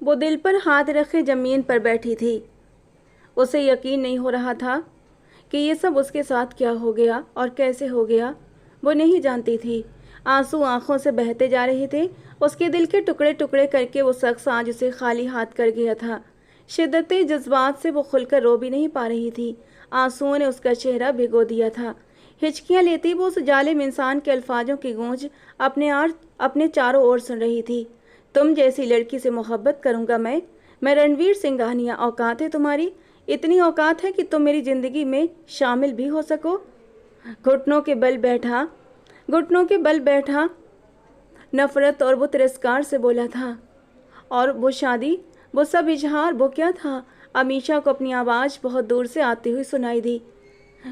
वो दिल पर हाथ रखे ज़मीन पर बैठी थी। उसे यकीन नहीं हो रहा था कि ये सब उसके साथ क्या हो गया और कैसे हो गया। वो नहीं जानती थी। आंसू आंखों से बहते जा रहे थे। उसके दिल के टुकड़े टुकड़े करके वो शख्स आज उसे खाली हाथ कर गया था। शिद्दत जज्बात से वो खुलकर रो भी नहीं पा रही थी। आंसुओं ने उसका चेहरा भिगो दिया था। हिचकियां लेती वो उस जालिम इंसान के अल्फाजों की गूंज अपने चारों ओर सुन रही थी। तुम जैसी लड़की से मोहब्बत करूंगा मैं रणवीर सिंघानिया। औकात है तुम्हारी, इतनी औकात है कि तुम मेरी ज़िंदगी में शामिल भी हो सको। घुटनों के बल बैठा घुटनों के बल बैठा नफरत और वो तिरस्कार से बोला था। और वो शादी, वो सब इजहार, वो क्या था? अमीशा को अपनी आवाज़ बहुत दूर से आती हुई सुनाई दी।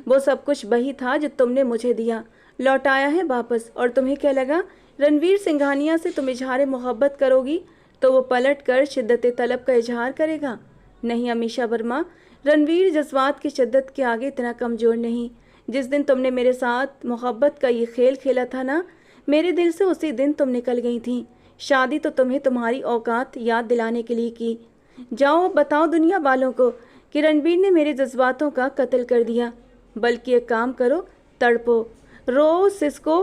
वो सब कुछ वही था जो तुमने मुझे दिया, लौटाया है वापस। और तुम्हें क्या लगा रणवीर सिंघानिया से तुम इजहार मोहब्बत करोगी तो वो पलट कर शिद्दत तलब का इजहार करेगा? नहीं अमीशा वर्मा, रणवीर जज्बात की शिद्दत के आगे इतना कमज़ोर नहीं। जिस दिन तुमने मेरे साथ मोहब्बत का ये खेल खेला था ना, मेरे दिल से उसी दिन तुम निकल गई थी। शादी तो तुम्हें तुम्हारी औकात याद दिलाने के लिए की। जाओ अब बताओ दुनिया वालों को कि रणवीर ने मेरे जज्बातों का कत्ल कर दिया। बल्कि एक काम करो, तड़पो, रो, सिसको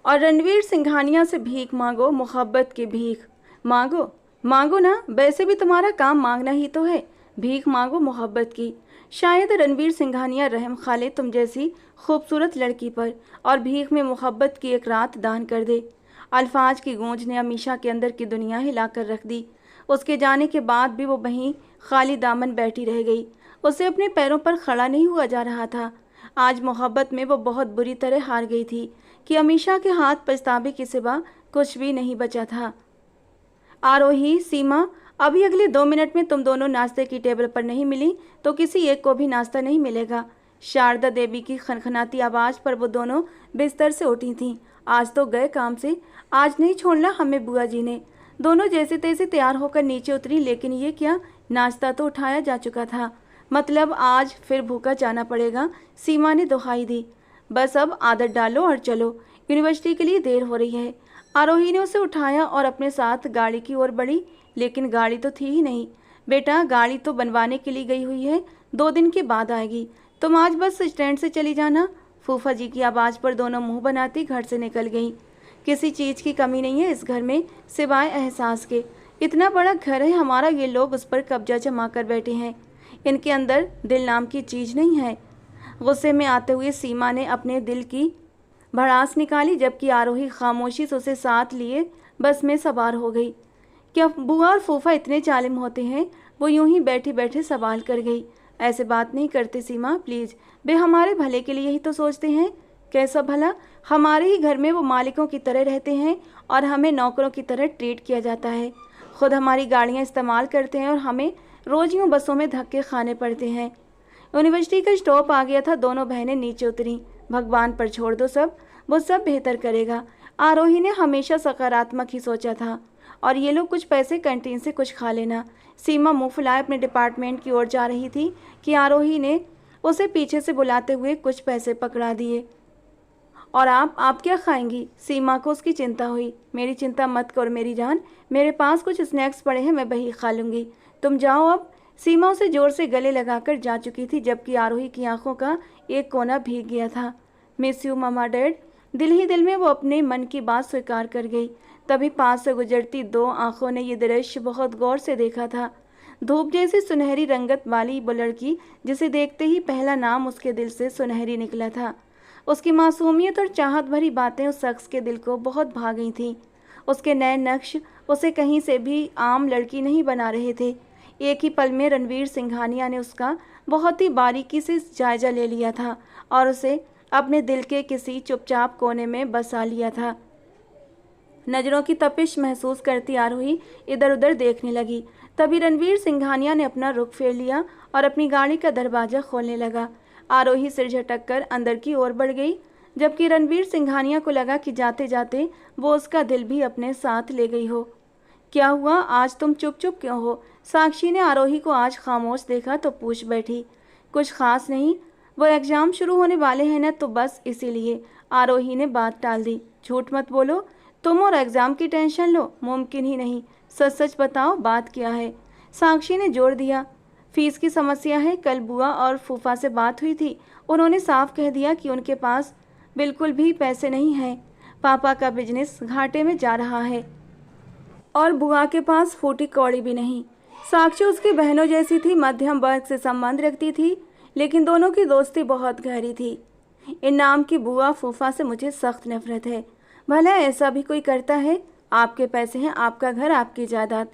और रणवीर सिंघानिया से भीख मांगो, मोहब्बत की भीख मांगो। मांगो ना, वैसे भी तुम्हारा काम मांगना ही तो है। भीख मांगो मोहब्बत की। शायद रणवीर सिंघानिया रहम खा ले तुम जैसी खूबसूरत लड़की पर और भीख में मोहब्बत की एक रात दान कर दे। अल्फाज की गूंज ने अमीशा के अंदर की दुनिया हिला कर रख दी। उसके जाने के बाद भी वो वहीं खाली दामन बैठी रह गई। उसे अपने पैरों पर खड़ा नहीं हुआ जा रहा था। आज मोहब्बत में वो बहुत बुरी तरह हार गई थी कि अमीशा के हाथ पछतावे के सिवा कुछ भी नहीं बचा था। आरोही, सीमा, अभी अगले 2 मिनट में तुम दोनों नाश्ते की टेबल पर नहीं मिली तो किसी एक को भी नाश्ता नहीं मिलेगा। शारदा देवी की खनखनाती आवाज़ पर वो दोनों बिस्तर से उठी थीं। आज तो गए काम से, आज नहीं छोड़ना हमें बुआ जी ने। दोनों जैसे तैसे तैयार होकर नीचे उतरी, लेकिन ये क्या, नाश्ता तो उठाया जा चुका था। मतलब आज फिर भूखा जाना पड़ेगा। सीमा ने दुहाई दी। बस अब आदत डालो और चलो, यूनिवर्सिटी के लिए देर हो रही है। आरोही ने उसे उठाया और अपने साथ गाड़ी की ओर बढ़ी, लेकिन गाड़ी तो थी ही नहीं। बेटा, गाड़ी तो बनवाने के लिए गई हुई है, 2 दिन के बाद आएगी। तुम आज बस स्टैंड से चली जाना। फूफा जी की आवाज़ पर दोनों मुंह बनाती घर से निकल गईं। किसी चीज़ की कमी नहीं है इस घर में सिवाय एहसास के। इतना बड़ा घर है हमारा, ये लोग उस पर कब्जा जमा कर बैठे हैं। इनके अंदर दिल नाम की चीज़ नहीं है। गुस्से में आते हुए सीमा ने अपने दिल की भड़ास निकाली, जबकि आरोही खामोशी से उसे साथ लिए बस में सवार हो गई। क्या बुआ और फूफा इतने जालिम होते हैं? वो यूं ही बैठे बैठे सवाल कर गई। ऐसे बात नहीं करते सीमा, प्लीज़। वे हमारे भले के लिए ही तो सोचते हैं। कैसा भला? हमारे ही घर में वो मालिकों की तरह रहते हैं और हमें नौकरों की तरह ट्रीट किया जाता है। खुद हमारी गाड़ियाँ इस्तेमाल करते हैं और हमें रोज यूँ बसों में धक्के खाने पड़ते हैं। यूनिवर्सिटी का स्टॉप आ गया था। दोनों बहनें नीचे उतरी। भगवान पर छोड़ दो सब, वो सब बेहतर करेगा। आरोही ने हमेशा सकारात्मक ही सोचा था। और ये लोग कुछ पैसे कैंटीन से कुछ खा लेना। सीमा मुंह फुलाए अपने डिपार्टमेंट की ओर जा रही थी कि आरोही ने उसे पीछे से बुलाते हुए कुछ पैसे पकड़ा दिए। और आप क्या खाएंगी? सीमा को उसकी चिंता हुई। मेरी चिंता मत करो मेरी जान, मेरे पास कुछ स्नैक्स पड़े हैं, मैं वही खा लूँगी। तुम जाओ अब। सीमा उसे जोर से गले लगाकर जा चुकी थी, जबकि आरोही की आंखों का एक कोना भीग गया था। Miss you mama dad. दिल ही दिल में वो अपने मन की बात स्वीकार कर गई। तभी पास से गुजरती 2 आंखों ने ये दृश्य बहुत गौर से देखा था। धूप जैसी सुनहरी रंगत वाली वो लड़की, जिसे देखते ही पहला नाम उसके दिल से सुनहरी निकला था। उसकी मासूमियत और चाहत भरी बातें उस शख्स के दिल को बहुत भा गई थीं। उसके नए नक्श उसे कहीं से भी आम लड़की नहीं बना रहे थे। एक ही पल में रणवीर सिंघानिया ने उसका बहुत ही बारीकी से जायजा ले लिया था और उसे अपने दिल के किसी चुपचाप कोने में बसा लिया था। नज़रों की तपिश महसूस करती आरोही इधर उधर देखने लगी। तभी रणवीर सिंघानिया ने अपना रुख फेर लिया और अपनी गाड़ी का दरवाज़ा खोलने लगा। आरोही सिर झटक कर अंदर की ओर बढ़ गई, जबकि रणवीर सिंघानिया को लगा कि जाते जाते वो उसका दिल भी अपने साथ ले गई हो। क्या हुआ, आज तुम चुप चुप क्यों हो? साक्षी ने आरोही को आज खामोश देखा तो पूछ बैठी। कुछ खास नहीं, वो एग्ज़ाम शुरू होने वाले हैं ना, तो बस इसीलिए। आरोही ने बात टाल दी। झूठ मत बोलो, तुम और एग्ज़ाम की टेंशन लो, मुमकिन ही नहीं। सच सच बताओ बात क्या है? साक्षी ने जोर दिया। फीस की समस्या है। कल बुआ और फूफा से बात हुई थी, उन्होंने साफ कह दिया कि उनके पास बिल्कुल भी पैसे नहीं हैं। पापा का बिजनेस घाटे में जा रहा है और बुआ के पास फूटी कौड़ी भी नहीं। साक्षी उसकी बहनों जैसी थी, मध्यम वर्ग से संबंध रखती थी, लेकिन दोनों की दोस्ती बहुत गहरी थी। इन नाम की बुआ फूफा से मुझे सख्त नफरत है। भला ऐसा भी कोई करता है? आपके पैसे हैं, आपका घर, आपकी जायदाद,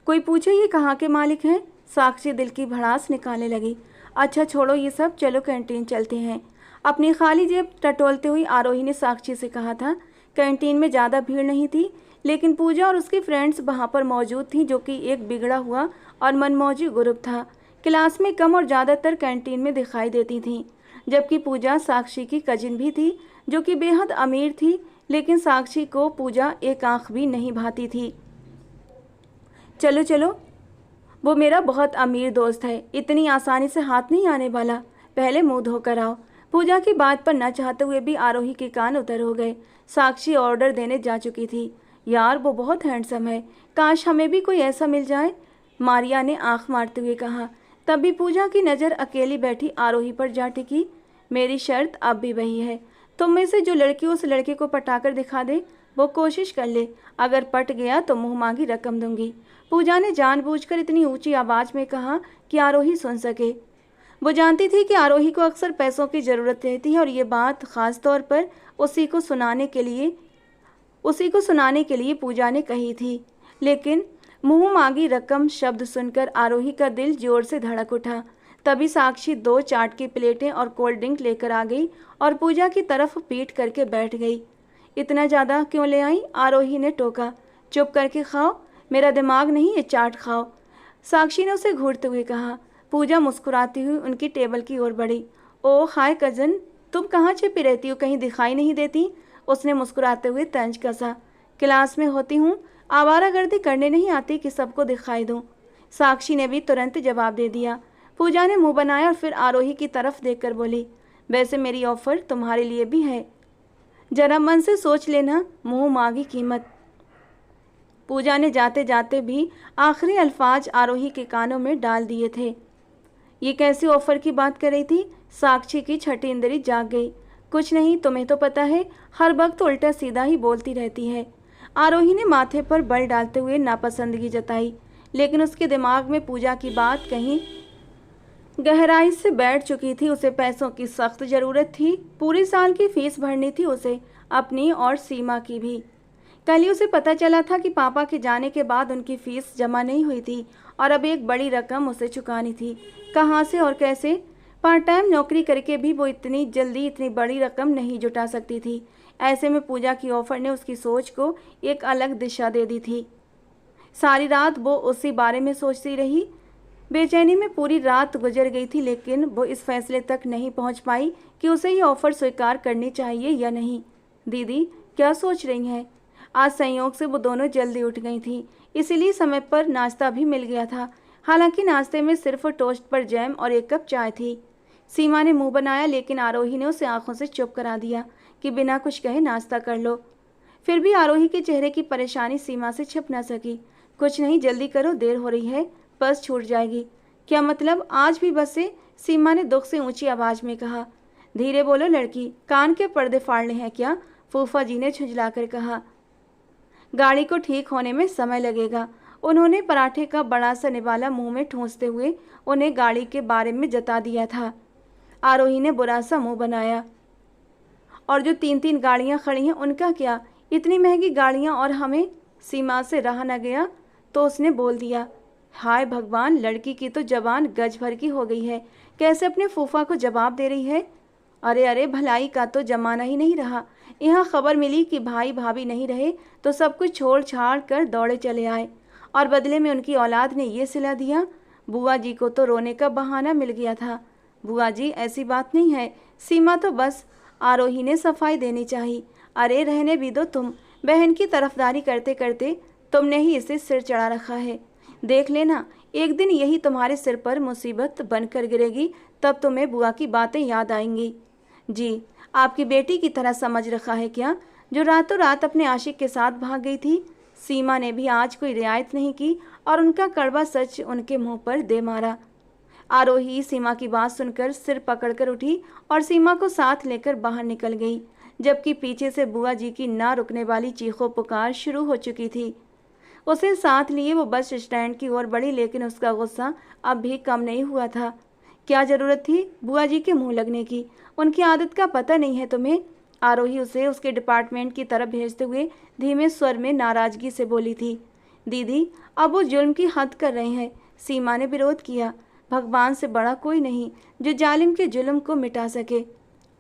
कोई पूछे ये कहाँ के मालिक हैं? साक्षी दिल की भड़ास निकालने लगी। अच्छा छोड़ो ये सब, चलो कैंटीन चलते हैं। अपनी खाली जेब टटोलते हुई आरोही ने साक्षी से कहा था। कैंटीन में ज़्यादा भीड़ नहीं थी, लेकिन पूजा और उसकी फ्रेंड्स वहाँ पर मौजूद थीं, जो कि एक बिगड़ा हुआ और मनमौजी ग्रुप था। क्लास में कम और ज़्यादातर कैंटीन में दिखाई देती थीं, जबकि पूजा साक्षी की कजिन भी थी, जो कि बेहद अमीर थी, लेकिन साक्षी को पूजा एक आंख भी नहीं भाती थी। चलो चलो, वो मेरा बहुत अमीर दोस्त है, इतनी आसानी से हाथ नहीं आने वाला, पहले मुंह धोकर आओ। पूजा की बात पर न चाहते हुए भी आरोही के कान उतर हो गए। साक्षी ऑर्डर देने जा चुकी थी। यार वो बहुत हैंडसम है, काश हमें भी कोई ऐसा मिल जाए, मारिया ने आंख मारते हुए कहा। तभी पूजा की नज़र अकेली बैठी आरोही पर जा टिकी। मेरी शर्त अब भी वही है, तुम में से जो लड़की उस लड़के को पटाकर दिखा दे, वो कोशिश कर ले, अगर पट गया तो मुँह मांगी रकम दूंगी। पूजा ने जानबूझकर इतनी ऊंची आवाज़ में कहा कि आरोही सुन सके। वो जानती थी कि आरोही को अक्सर पैसों की ज़रूरत रहती है और ये बात ख़ास तौर पर उसी को सुनाने के लिए पूजा ने कही थी। लेकिन मुँह मांगी रकम शब्द सुनकर आरोही का दिल जोर से धड़क उठा। तभी साक्षी 2 चाट की प्लेटें और कोल्ड ड्रिंक लेकर आ गई और पूजा की तरफ पीठ करके बैठ गई। इतना ज़्यादा क्यों ले आई? आरोही ने टोका। चुप करके खाओ, मेरा दिमाग नहीं, ये चाट खाओ, साक्षी ने उसे घूरते हुए कहा। पूजा मुस्कुराती हुई उनकी टेबल की ओर बढ़ी। ओ हाय कज़न, तुम कहाँ छिपी रहती हो, कहीं दिखाई नहीं देती? उसने मुस्कुराते हुए तंज कसा। क्लास में होती हूँ, आवारागर्दी करने नहीं आती कि सबको दिखाई दूँ, साक्षी ने भी तुरंत जवाब दे दिया। पूजा ने मुंह बनाया और फिर आरोही की तरफ देखकर बोली, वैसे मेरी ऑफ़र तुम्हारे लिए भी है, जरा मन से सोच लेना, मुँह मांगी कीमत। पूजा ने जाते जाते भी आखिरी अल्फाज आरोही के कानों में डाल दिए थे। ये कैसी ऑफ़र की बात कर रही थी? साक्षी की छठी इंद्री जाग गई। कुछ नहीं, तुम्हें तो पता है, हर वक्त उल्टा सीधा ही बोलती रहती है। आरोही ने माथे पर बल डालते हुए नापसंदगी जताई, लेकिन उसके दिमाग में पूजा की बात कहीं गहराई से बैठ चुकी थी। उसे पैसों की सख्त ज़रूरत थी। पूरे साल की फीस भरनी थी उसे, अपनी और सीमा की भी। कल ही उसे पता चला था कि पापा के जाने के बाद उनकी फ़ीस जमा नहीं हुई थी और अब एक बड़ी रकम उसे चुकानी थी। कहाँ से और कैसे? पार्ट टाइम नौकरी करके भी वो इतनी जल्दी इतनी बड़ी रकम नहीं जुटा सकती थी। ऐसे में पूजा की ऑफ़र ने उसकी सोच को एक अलग दिशा दे दी थी। सारी रात वो उसी बारे में सोचती रही। बेचैनी में पूरी रात गुजर गई थी, लेकिन वो इस फैसले तक नहीं पहुंच पाई कि उसे ये ऑफ़र स्वीकार करनी चाहिए या नहीं। दीदी क्या सोच रही हैं? आज संयोग से वो दोनों जल्दी उठ गई थीं, इसीलिए समय पर नाश्ता भी मिल गया था। हालांकि नाश्ते में सिर्फ टोस्ट पर जैम और 1 कप चाय थी। सीमा ने मुंह बनाया, लेकिन आरोही ने उसे आंखों से चुप करा दिया कि बिना कुछ कहे नाश्ता कर लो। फिर भी आरोही के चेहरे की परेशानी सीमा से छिप न सकी। कुछ नहीं, जल्दी करो, देर हो रही है, बस छूट जाएगी। क्या मतलब? आज भी बस से? सीमा ने दुख से ऊंची आवाज़ में कहा। धीरे बोलो लड़की, कान के पर्दे फाड़ने हैं क्या? फूफा जी ने झुंझलाकर कहा। गाड़ी को ठीक होने में समय लगेगा। उन्होंने पराठे का बड़ा सा निवाला मुंह में ठूंसते हुए उन्हें गाड़ी के बारे में जता दिया था। आरोही ने बुरा सा मुंह बनाया। और जो 3-3 गाड़ियां खड़ी हैं उनका क्या? इतनी महंगी गाड़ियां और हमें? सीमा से रहा न गया तो उसने बोल दिया। हाय भगवान, लड़की की तो जबान गज भर की हो गई है, कैसे अपने फूफा को जवाब दे रही है। अरे अरे, भलाई का तो जमाना ही नहीं रहा। यहाँ खबर मिली कि भाई भाभी नहीं रहे तो सब कुछ छोड़ छाड़ कर दौड़े चले आए और बदले में उनकी औलाद ने ये सिला दिया। बुआ जी को तो रोने का बहाना मिल गया था। बुआ जी ऐसी बात नहीं है, सीमा तो बस, आरोही ने सफाई देनी चाहिए। अरे रहने भी दो, तुम बहन की तरफदारी करते करते तुमने ही इसे सिर चढ़ा रखा है। देख लेना, एक दिन यही तुम्हारे सिर पर मुसीबत बनकर गिरेगी, तब तुम्हें बुआ की बातें याद आएंगी। जी, आपकी बेटी की तरह समझ रखा है क्या? जो रातों रात अपने आशिक के साथ भाग गई थी। सीमा ने भी आज कोई रियायत नहीं की और उनका कड़वा सच उनके मुंह पर दे मारा। आरोही सीमा की बात सुनकर सिर पकड़कर उठी और सीमा को साथ लेकर बाहर निकल गई, जबकि पीछे से बुआ जी की ना रुकने वाली चीखों पुकार शुरू हो चुकी थी। उसे साथ लिए वो बस स्टैंड की ओर बढ़ी, लेकिन उसका गुस्सा अब भी कम नहीं हुआ था। क्या जरूरत थी बुआ जी के मुंह लगने की? उनकी आदत का पता नहीं है तुम्हें? आरोही उसे उसके डिपार्टमेंट की तरफ भेजते हुए धीमे स्वर में नाराजगी से बोली थी। दीदी, अब वो जुल्म की हद कर रहे हैं। सीमा ने विरोध किया। भगवान से बड़ा कोई नहीं जो जालिम के जुल्म को मिटा सके।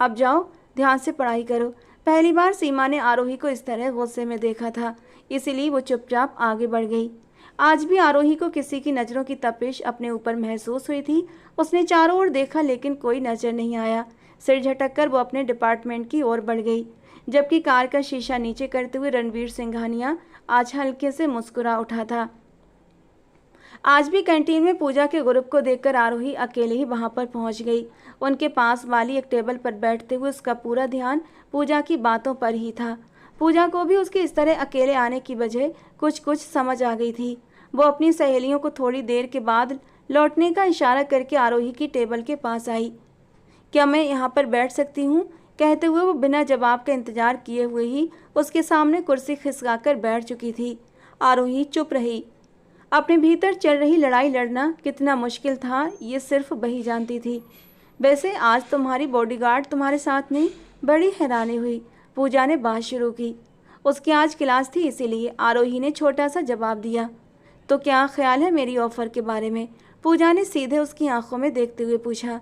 अब जाओ, ध्यान से पढ़ाई करो। पहली बार सीमा ने आरोही को इस तरह गुस्से में देखा था, इसीलिए वो चुपचाप आगे बढ़ गई। आज भी आरोही को किसी की नज़रों की तपिश अपने ऊपर महसूस हुई थी। उसने चारों ओर देखा, लेकिन कोई नजर नहीं आया। सिर झटक कर वो अपने डिपार्टमेंट की ओर बढ़ गई, जबकि कार का शीशा नीचे करते हुए रणवीर सिंघानिया आज हल्के से मुस्कुरा उठा था। आज भी कैंटीन में पूजा के ग्रुप को देखकर आरोही अकेले ही वहां पर पहुंच गई। उनके पास वाली एक टेबल पर बैठते हुए उसका पूरा ध्यान पूजा की बातों पर ही था। पूजा को भी उसके इस तरह अकेले आने की वजह कुछ कुछ समझ आ गई थी। वो अपनी सहेलियों को थोड़ी देर के बाद लौटने का इशारा करके आरोही की टेबल के पास आई। क्या मैं यहाँ पर बैठ सकती हूँ? कहते हुए वो बिना जवाब का इंतजार किए हुए ही उसके सामने कुर्सी खिसकाकर बैठ चुकी थी। आरोही चुप रही। अपने भीतर चल रही लड़ाई लड़ना कितना मुश्किल था, ये सिर्फ वही जानती थी। वैसे आज तुम्हारी बॉडीगार्ड तुम्हारे साथ नहीं? बड़ी हैरानी हुई। पूजा ने बात शुरू की। उसकी आज क्लास थी, इसीलिए आरोही ने छोटा सा जवाब दिया। तो क्या ख्याल है मेरी ऑफ़र के बारे में? पूजा ने सीधे उसकी आंखों में देखते हुए पूछा।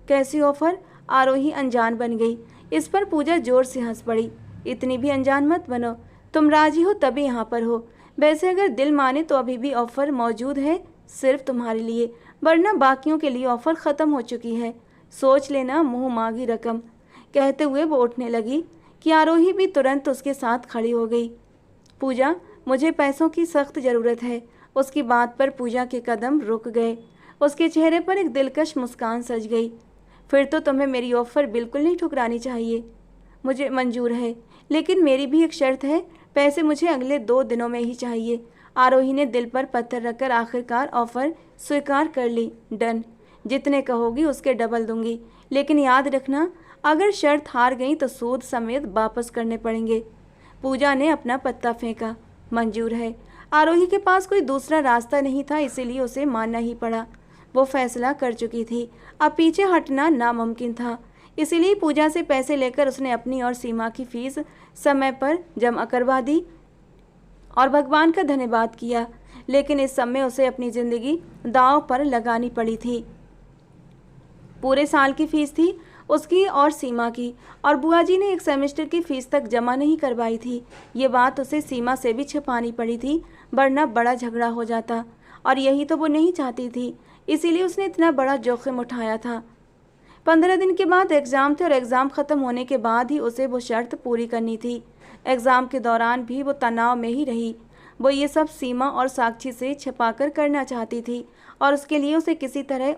कैसी ऑफ़र? आरोही अनजान बन गई। इस पर पूजा जोर से हंस पड़ी। इतनी भी अनजान मत बनो, तुम राजी हो तभी यहाँ पर हो। वैसे अगर दिल माने तो अभी भी ऑफ़र मौजूद है, सिर्फ तुम्हारे लिए, वरना बाकियों के लिए ऑफ़र ख़त्म हो चुकी है। सोच लेना मुँह मांगी रकम। कहते हुए वो उठने लगी कि आरोही भी तुरंत उसके साथ खड़ी हो गई। पूजा, मुझे पैसों की सख्त ज़रूरत है। उसकी बात पर पूजा के कदम रुक गए। उसके चेहरे पर एक दिलकश मुस्कान सज गई। फिर तो तुम्हें मेरी ऑफ़र बिल्कुल नहीं ठुकरानी चाहिए। मुझे मंजूर है, लेकिन मेरी भी एक शर्त है। पैसे मुझे अगले 2 दिनों में ही चाहिए। आरोही ने दिल पर पत्थर रखकर आखिरकार ऑफ़र स्वीकार कर ली। डन, जितने कहोगी उसके डबल दूंगी, लेकिन याद रखना अगर शर्त हार गई तो सूद समेत वापस करने पड़ेंगे। पूजा ने अपना पत्ता फेंका। मंजूर है। आरोही के पास कोई दूसरा रास्ता नहीं था, इसीलिए उसे मानना ही पड़ा। वो फैसला कर चुकी थी, अब पीछे हटना नामुमकिन था। इसीलिए पूजा से पैसे लेकर उसने अपनी और सीमा की फीस समय पर जमा करवा दी और भगवान का धन्यवाद किया। लेकिन इस समय उसे अपनी ज़िंदगी दांव पर लगानी पड़ी थी। पूरे साल की फीस थी उसकी और सीमा की, और बुआ जी ने 1 सेमेस्टर की फ़ीस तक जमा नहीं करवाई थी। ये बात उसे सीमा से भी छिपानी पड़ी थी, वरना बड़ा झगड़ा हो जाता, और यही तो वो नहीं चाहती थी। इसीलिए उसने इतना बड़ा जोखिम उठाया था। 15 दिन के बाद एग्ज़ाम थे और एग्ज़ाम ख़त्म होने के बाद ही उसे वो शर्त पूरी करनी थी। एग्ज़ाम के दौरान भी वो तनाव में ही रही। वो ये सब सीमा और साक्षी से छिपाकर करना चाहती थी, और उसके लिए उसे किसी तरह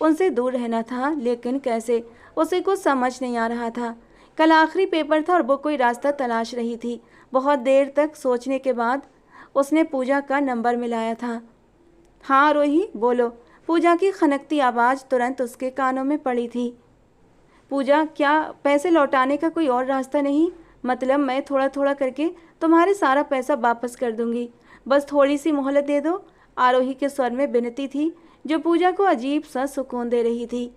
उनसे दूर रहना था। लेकिन कैसे, उसे कुछ समझ नहीं आ रहा था। कल आखिरी पेपर था और वो कोई रास्ता तलाश रही थी। बहुत देर तक सोचने के बाद उसने पूजा का नंबर मिलाया था। हाँ रोही, बोलो। पूजा की खनकती आवाज़ तुरंत उसके कानों में पड़ी थी। पूजा, क्या पैसे लौटाने का कोई और रास्ता नहीं? मतलब मैं थोड़ा थोड़ा करके तुम्हारे सारा पैसा वापस कर दूंगी, बस थोड़ी सी मोहलत दे दो। आरोही के स्वर में विनती थी, जो पूजा को अजीब सा सुकून दे रही थी।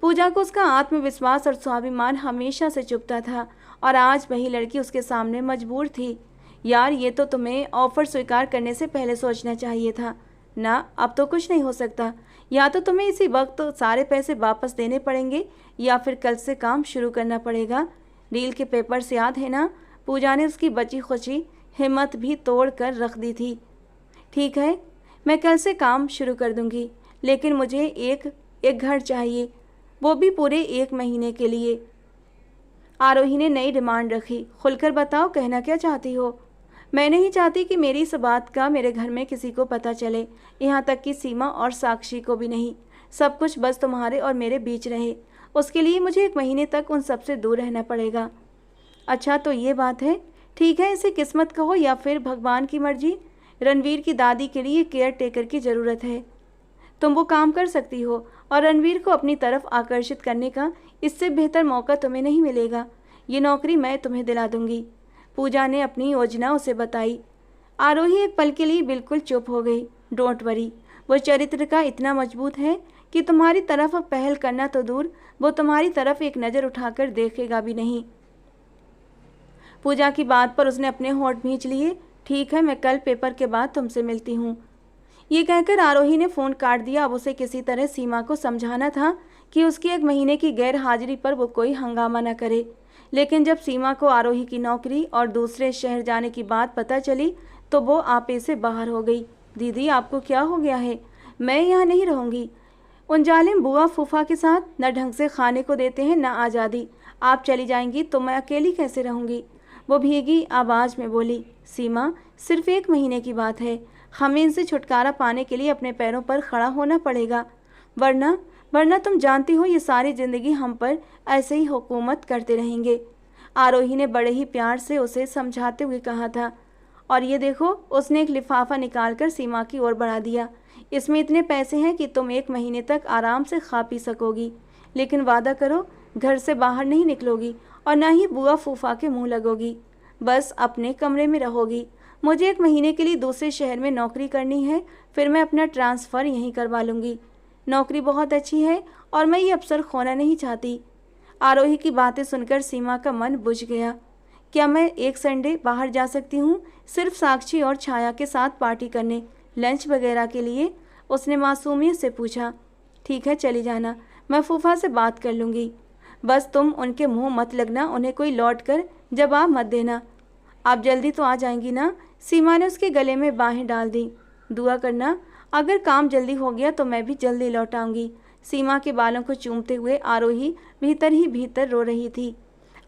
पूजा को उसका आत्मविश्वास और स्वाभिमान हमेशा से चुभता था, और आज वही लड़की उसके सामने मजबूर थी। यार, ये तो तुम्हें ऑफ़र स्वीकार करने से पहले सोचना चाहिए था ना। अब तो कुछ नहीं हो सकता। या तो तुम्हें इसी वक्त सारे पैसे वापस देने पड़ेंगे, या फिर कल से काम शुरू करना पड़ेगा। डील के पेपर से याद है ना? पूजा ने उसकी बची खुची हिम्मत भी तोड़ कर रख दी थी। ठीक है, मैं कल से काम शुरू कर दूंगी, लेकिन मुझे एक घर चाहिए, वो भी पूरे 1 महीने के लिए। आरोही ने नई डिमांड रखी। खुलकर बताओ, कहना क्या चाहती हो? मैं नहीं चाहती कि मेरी इस बात का मेरे घर में किसी को पता चले, यहाँ तक कि सीमा और साक्षी को भी नहीं। सब कुछ बस तुम्हारे और मेरे बीच रहे। उसके लिए मुझे 1 महीने तक उन सबसे दूर रहना पड़ेगा। अच्छा तो ये बात है। ठीक है, इसे किस्मत कहो या फिर भगवान की मर्जी। रणवीर की दादी के लिए केयर टेकर की ज़रूरत है। तुम वो काम कर सकती हो और रणवीर को अपनी तरफ आकर्षित करने का इससे बेहतर मौका तुम्हें नहीं मिलेगा। ये नौकरी मैं तुम्हें दिला दूंगी। पूजा ने अपनी योजना उसे बताई। आरोही एक पल के लिए बिल्कुल चुप हो गई। डोंट वरी, वो चरित्र का इतना मजबूत है कि तुम्हारी तरफ पहल करना तो दूर, वो तुम्हारी तरफ एक नज़र उठाकर देखेगा भी नहीं। पूजा की बात पर उसने अपने होंठ भींच लिए। ठीक है, मैं कल पेपर के बाद तुमसे मिलती हूँ। ये कहकर आरोही ने फ़ोन काट दिया। अब उसे किसी तरह सीमा को समझाना था कि उसकी 1 महीने की गैर हाजिरी पर वो कोई हंगामा न करे। लेकिन जब सीमा को आरोही की नौकरी और दूसरे शहर जाने की बात पता चली तो वो आपे से बाहर हो गई। दीदी, आपको क्या हो गया है? मैं यहाँ नहीं रहूँगी। उन जालिम बुआ फूफा के साथ न ढंग से खाने को देते हैं न आज़ादी। आप चली जाएंगी तो मैं अकेली कैसे रहूँगी? वो भीगी आवाज़ में बोली। सीमा, सिर्फ 1 महीने की बात है। हमें इनसे छुटकारा पाने के लिए अपने पैरों पर खड़ा होना पड़ेगा, वरना वरना तुम जानती हो ये सारी ज़िंदगी हम पर ऐसे ही हुकूमत करते रहेंगे। आरोही ने बड़े ही प्यार से उसे समझाते हुए कहा था। और ये देखो, उसने एक लिफाफा निकालकर सीमा की ओर बढ़ा दिया। इसमें इतने पैसे हैं कि तुम 1 महीने तक आराम से खा पी सकोगी, लेकिन वादा करो घर से बाहर नहीं निकलोगी और ना ही बुआ फूफा के मुंह लगोगी। बस अपने कमरे में रहोगी। मुझे 1 महीने के लिए दूसरे शहर में नौकरी करनी है, फिर मैं अपना ट्रांसफ़र यहीं करवा लूँगी। नौकरी बहुत अच्छी है और मैं ये अवसर खोना नहीं चाहती। आरोही की बातें सुनकर सीमा का मन बुझ गया। क्या मैं एक संडे बाहर जा सकती हूँ, सिर्फ साक्षी और छाया के साथ पार्टी करने, लंच वगैरह के लिए? उसने मासूमियत से पूछा। ठीक है, चली जाना, मैं फूफा से बात कर लूँगी। बस तुम उनके मुंह मत लगना, उन्हें कोई लौट कर जवाब मत देना। आप जल्दी तो आ जाएंगी ना? सीमा ने उसके गले में बाहें डाल दी। दुआ करना, अगर काम जल्दी हो गया तो मैं भी जल्दी लौट आऊँगी। सीमा के बालों को चूमते हुए आरोही भीतर ही भीतर रो रही थी।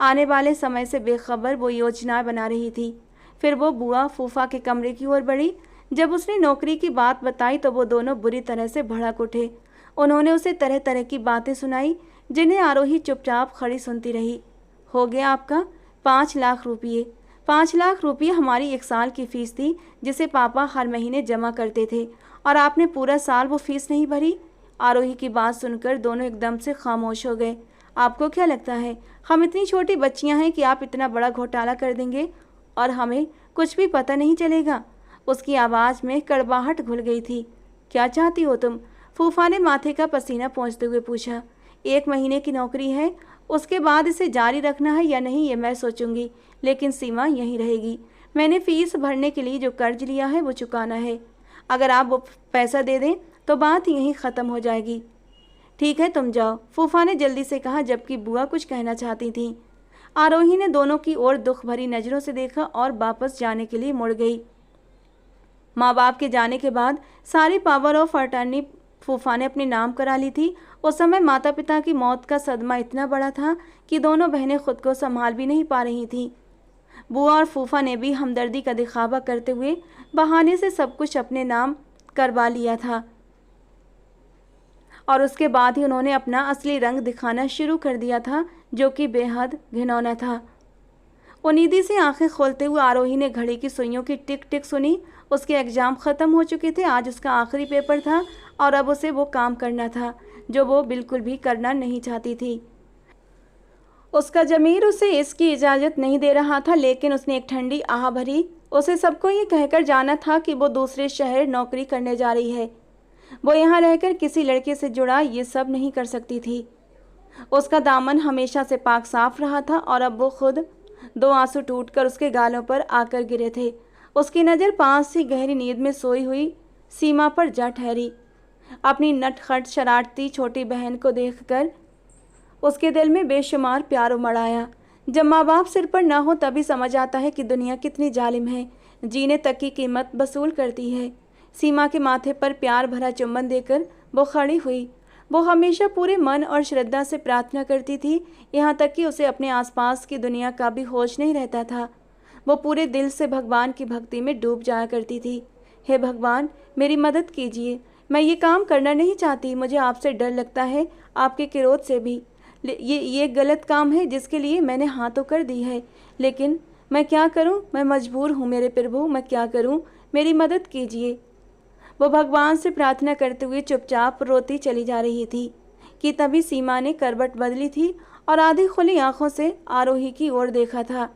आने वाले समय से बेखबर वो योजना बना रही थी। फिर वो बुआ फूफा के कमरे की ओर बढ़ी। जब उसने नौकरी की बात बताई तो वो दोनों बुरी तरह से भड़क उठे। उन्होंने उसे तरह तरह की बातें सुनाई जिन्हें आरोही चुपचाप खड़ी सुनती रही। हो गया आपका 5 लाख रुपये। 5 लाख रुपये हमारी 1 साल की फ़ीस थी जिसे पापा हर महीने जमा करते थे, और आपने पूरा साल वो फ़ीस नहीं भरी। आरोही की बात सुनकर दोनों एकदम से खामोश हो गए। आपको क्या लगता है हम इतनी छोटी बच्चियां हैं कि आप इतना बड़ा घोटाला कर देंगे और हमें कुछ भी पता नहीं चलेगा? उसकी आवाज़ में कड़वाहट घुल गई थी। क्या चाहती हो तुम? फूफा ने माथे का पसीना पोंछते हुए पूछा। 1 महीने की नौकरी है, उसके बाद इसे जारी रखना है या नहीं ये मैं सोचूंगी, लेकिन सीमा यहीं रहेगी। मैंने फ़ीस भरने के लिए जो कर्ज लिया है वो चुकाना है। अगर आप वो पैसा दे दें तो बात यहीं ख़त्म हो जाएगी। ठीक है, तुम जाओ, फूफा ने जल्दी से कहा, जबकि बुआ कुछ कहना चाहती थीं। आरोही ने दोनों की ओर दुख भरी नज़रों से देखा और वापस जाने के लिए मुड़ गई। माँ बाप के जाने के बाद सारी पावर ऑफ अटर्नी फूफा ने अपने नाम करा ली थी। उस समय माता पिता की मौत का सदमा इतना बड़ा था कि दोनों बहनें खुद को संभाल भी नहीं पा रही थीं। बुआ और फूफा ने भी हमदर्दी का दिखावा करते हुए बहाने से सब कुछ अपने नाम करवा लिया था, और उसके बाद ही उन्होंने अपना असली रंग दिखाना शुरू कर दिया था, जो कि बेहद घिनौना था। उन्नीदी से आंखें खोलते हुए आरोही ने घड़ी की सुइयों की टिक टिक सुनी। उसके एग्ज़ाम ख़त्म हो चुके थे, आज उसका आखिरी पेपर था और अब उसे वो काम करना था जो वो बिल्कुल भी करना नहीं चाहती थी। उसका ज़मीर उसे इसकी इजाज़त नहीं दे रहा था, लेकिन उसने एक ठंडी आह भरी। उसे सबको ये कहकर जाना था कि वो दूसरे शहर नौकरी करने जा रही है। वो यहाँ रहकर किसी लड़के से जुड़ा ये सब नहीं कर सकती थी। उसका दामन हमेशा से पाक साफ रहा था और अब वो खुद 2 आंसू टूटकर उसके गालों पर आकर गिरे थे। उसकी नज़र पास ही गहरी नींद में सोई हुई सीमा पर जा ठहरी। अपनी नटखट शरारती छोटी बहन को देखकर उसके दिल में बेशुमार प्यार उमड़ आया। जब माँ बाप सिर पर ना हो तभी समझ आता है कि दुनिया कितनी जालिम है, जीने तक की कीमत वसूल करती है। सीमा के माथे पर प्यार भरा चुम्बन देकर वो खड़ी हुई। वो हमेशा पूरे मन और श्रद्धा से प्रार्थना करती थी, यहाँ तक कि उसे अपने आसपास की दुनिया का भी होश नहीं रहता था। वो पूरे दिल से भगवान की भक्ति में डूब जाया करती थी। हे भगवान, मेरी मदद कीजिए, मैं ये काम करना नहीं चाहती, मुझे आपसे डर लगता है, आपके क्रोध से भी। ये गलत काम है जिसके लिए मैंने हाँ तो कर दी है, लेकिन मैं क्या करूं? मैं मजबूर हूं मेरे प्रभु, मैं क्या करूं? मेरी मदद कीजिए। वो भगवान से प्रार्थना करते हुए चुपचाप रोती चली जा रही थी कि तभी सीमा ने करवट बदली थी और आधी खुली आंखों से आरोही की ओर देखा था।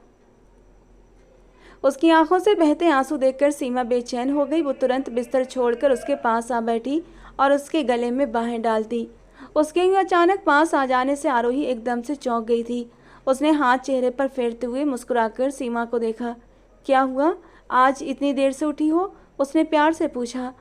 उसकी आंखों से बहते आंसू देखकर सीमा बेचैन हो गई। वो तुरंत बिस्तर छोड़कर उसके पास आ बैठी और उसके गले में बाहें डालती। उसके यूं अचानक पास आ जाने से आरोही एकदम से चौंक गई थी। उसने हाथ चेहरे पर फेरते हुए मुस्कुराकर सीमा को देखा। क्या हुआ, आज इतनी देर से उठी हो? उसने प्यार से पूछा।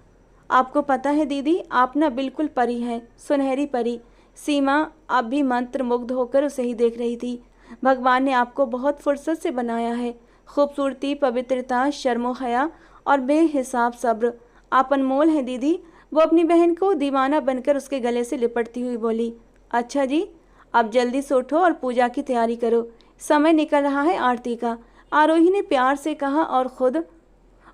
आपको पता है दीदी, आप ना बिल्कुल परी हैं, सुनहरी परी। सीमा अब भी मंत्र मुग्ध होकर उसे ही देख रही थी। भगवान ने आपको बहुत फुर्सत से बनाया है। खूबसूरती, पवित्रता, शर्मो हया और बेहिसाब सब्र, आप अनमोल हैं दीदी। वो अपनी बहन को दीवाना बनकर उसके गले से लिपटती हुई बोली। अच्छा जी, अब जल्दी से उठो और पूजा की तैयारी करो, समय निकल रहा है आरती का, आरोही ने प्यार से कहा और खुद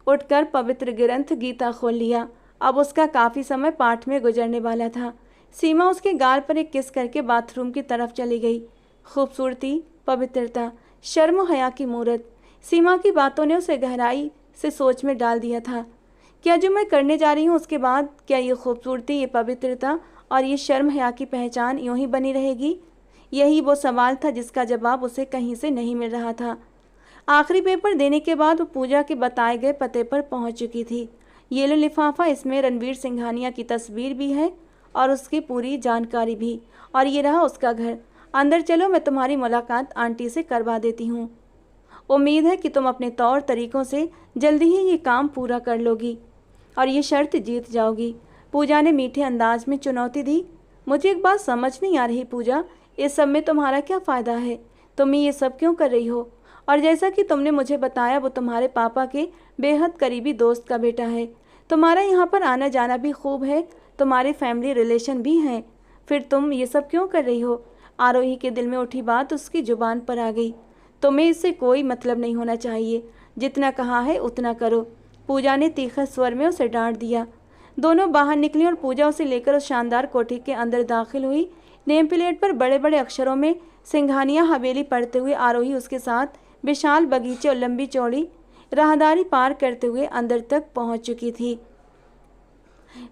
उठकर पवित्र ग्रंथ गीता खोल लिया। अब उसका काफ़ी समय पाठ में गुजरने वाला था। सीमा उसके गाल पर एक किस करके बाथरूम की तरफ चली गई। खूबसूरती, पवित्रता, शर्म हया की मूरत। सीमा की बातों ने उसे गहराई से सोच में डाल दिया था। क्या जो मैं करने जा रही हूँ उसके बाद, क्या ये खूबसूरती, ये पवित्रता और ये शर्म हया की पहचान यूं ही बनी रहेगी? यही वो सवाल था जिसका जवाब उसे कहीं से नहीं मिल रहा था। आखिरी पेपर देने के बाद वो पूजा के बताए गए पते पर पहुंच चुकी थी। ये लो लिफाफा, इसमें रणवीर सिंघानिया की तस्वीर भी है और उसकी पूरी जानकारी भी, और ये रहा उसका घर। अंदर चलो, मैं तुम्हारी मुलाकात आंटी से करवा देती हूँ। उम्मीद है कि तुम अपने तौर तरीकों से जल्दी ही ये काम पूरा कर लोगी और ये शर्त जीत जाओगी। पूजा ने मीठे अंदाज में चुनौती दी। मुझे एक बात समझ नहीं आ रही पूजा, इस सब में तुम्हारा क्या फ़ायदा है? तुम ये सब क्यों कर रही हो? और जैसा कि तुमने मुझे बताया, वो तुम्हारे पापा के बेहद करीबी दोस्त का बेटा है। तुम्हारा यहाँ पर आना जाना भी खूब है, तुम्हारे फैमिली रिलेशन भी हैं, फिर तुम ये सब क्यों कर रही हो? आरोही के दिल में उठी बात उसकी जुबान पर आ गई। तुम्हें इससे कोई मतलब नहीं होना चाहिए, जितना कहा है उतना करो, पूजा ने तीखे स्वर में उसे डांट दिया। दोनों बाहर निकली और पूजा उसे लेकर उस शानदार कोठी के अंदर दाखिल हुई। नेम प्लेट पर बड़े बड़े अक्षरों में सिंघानिया हवेली पढ़ते हुए आरोही उसके साथ विशाल बगीचे और लंबी चौड़ी राहदारी पार करते हुए अंदर तक पहुंच चुकी थी।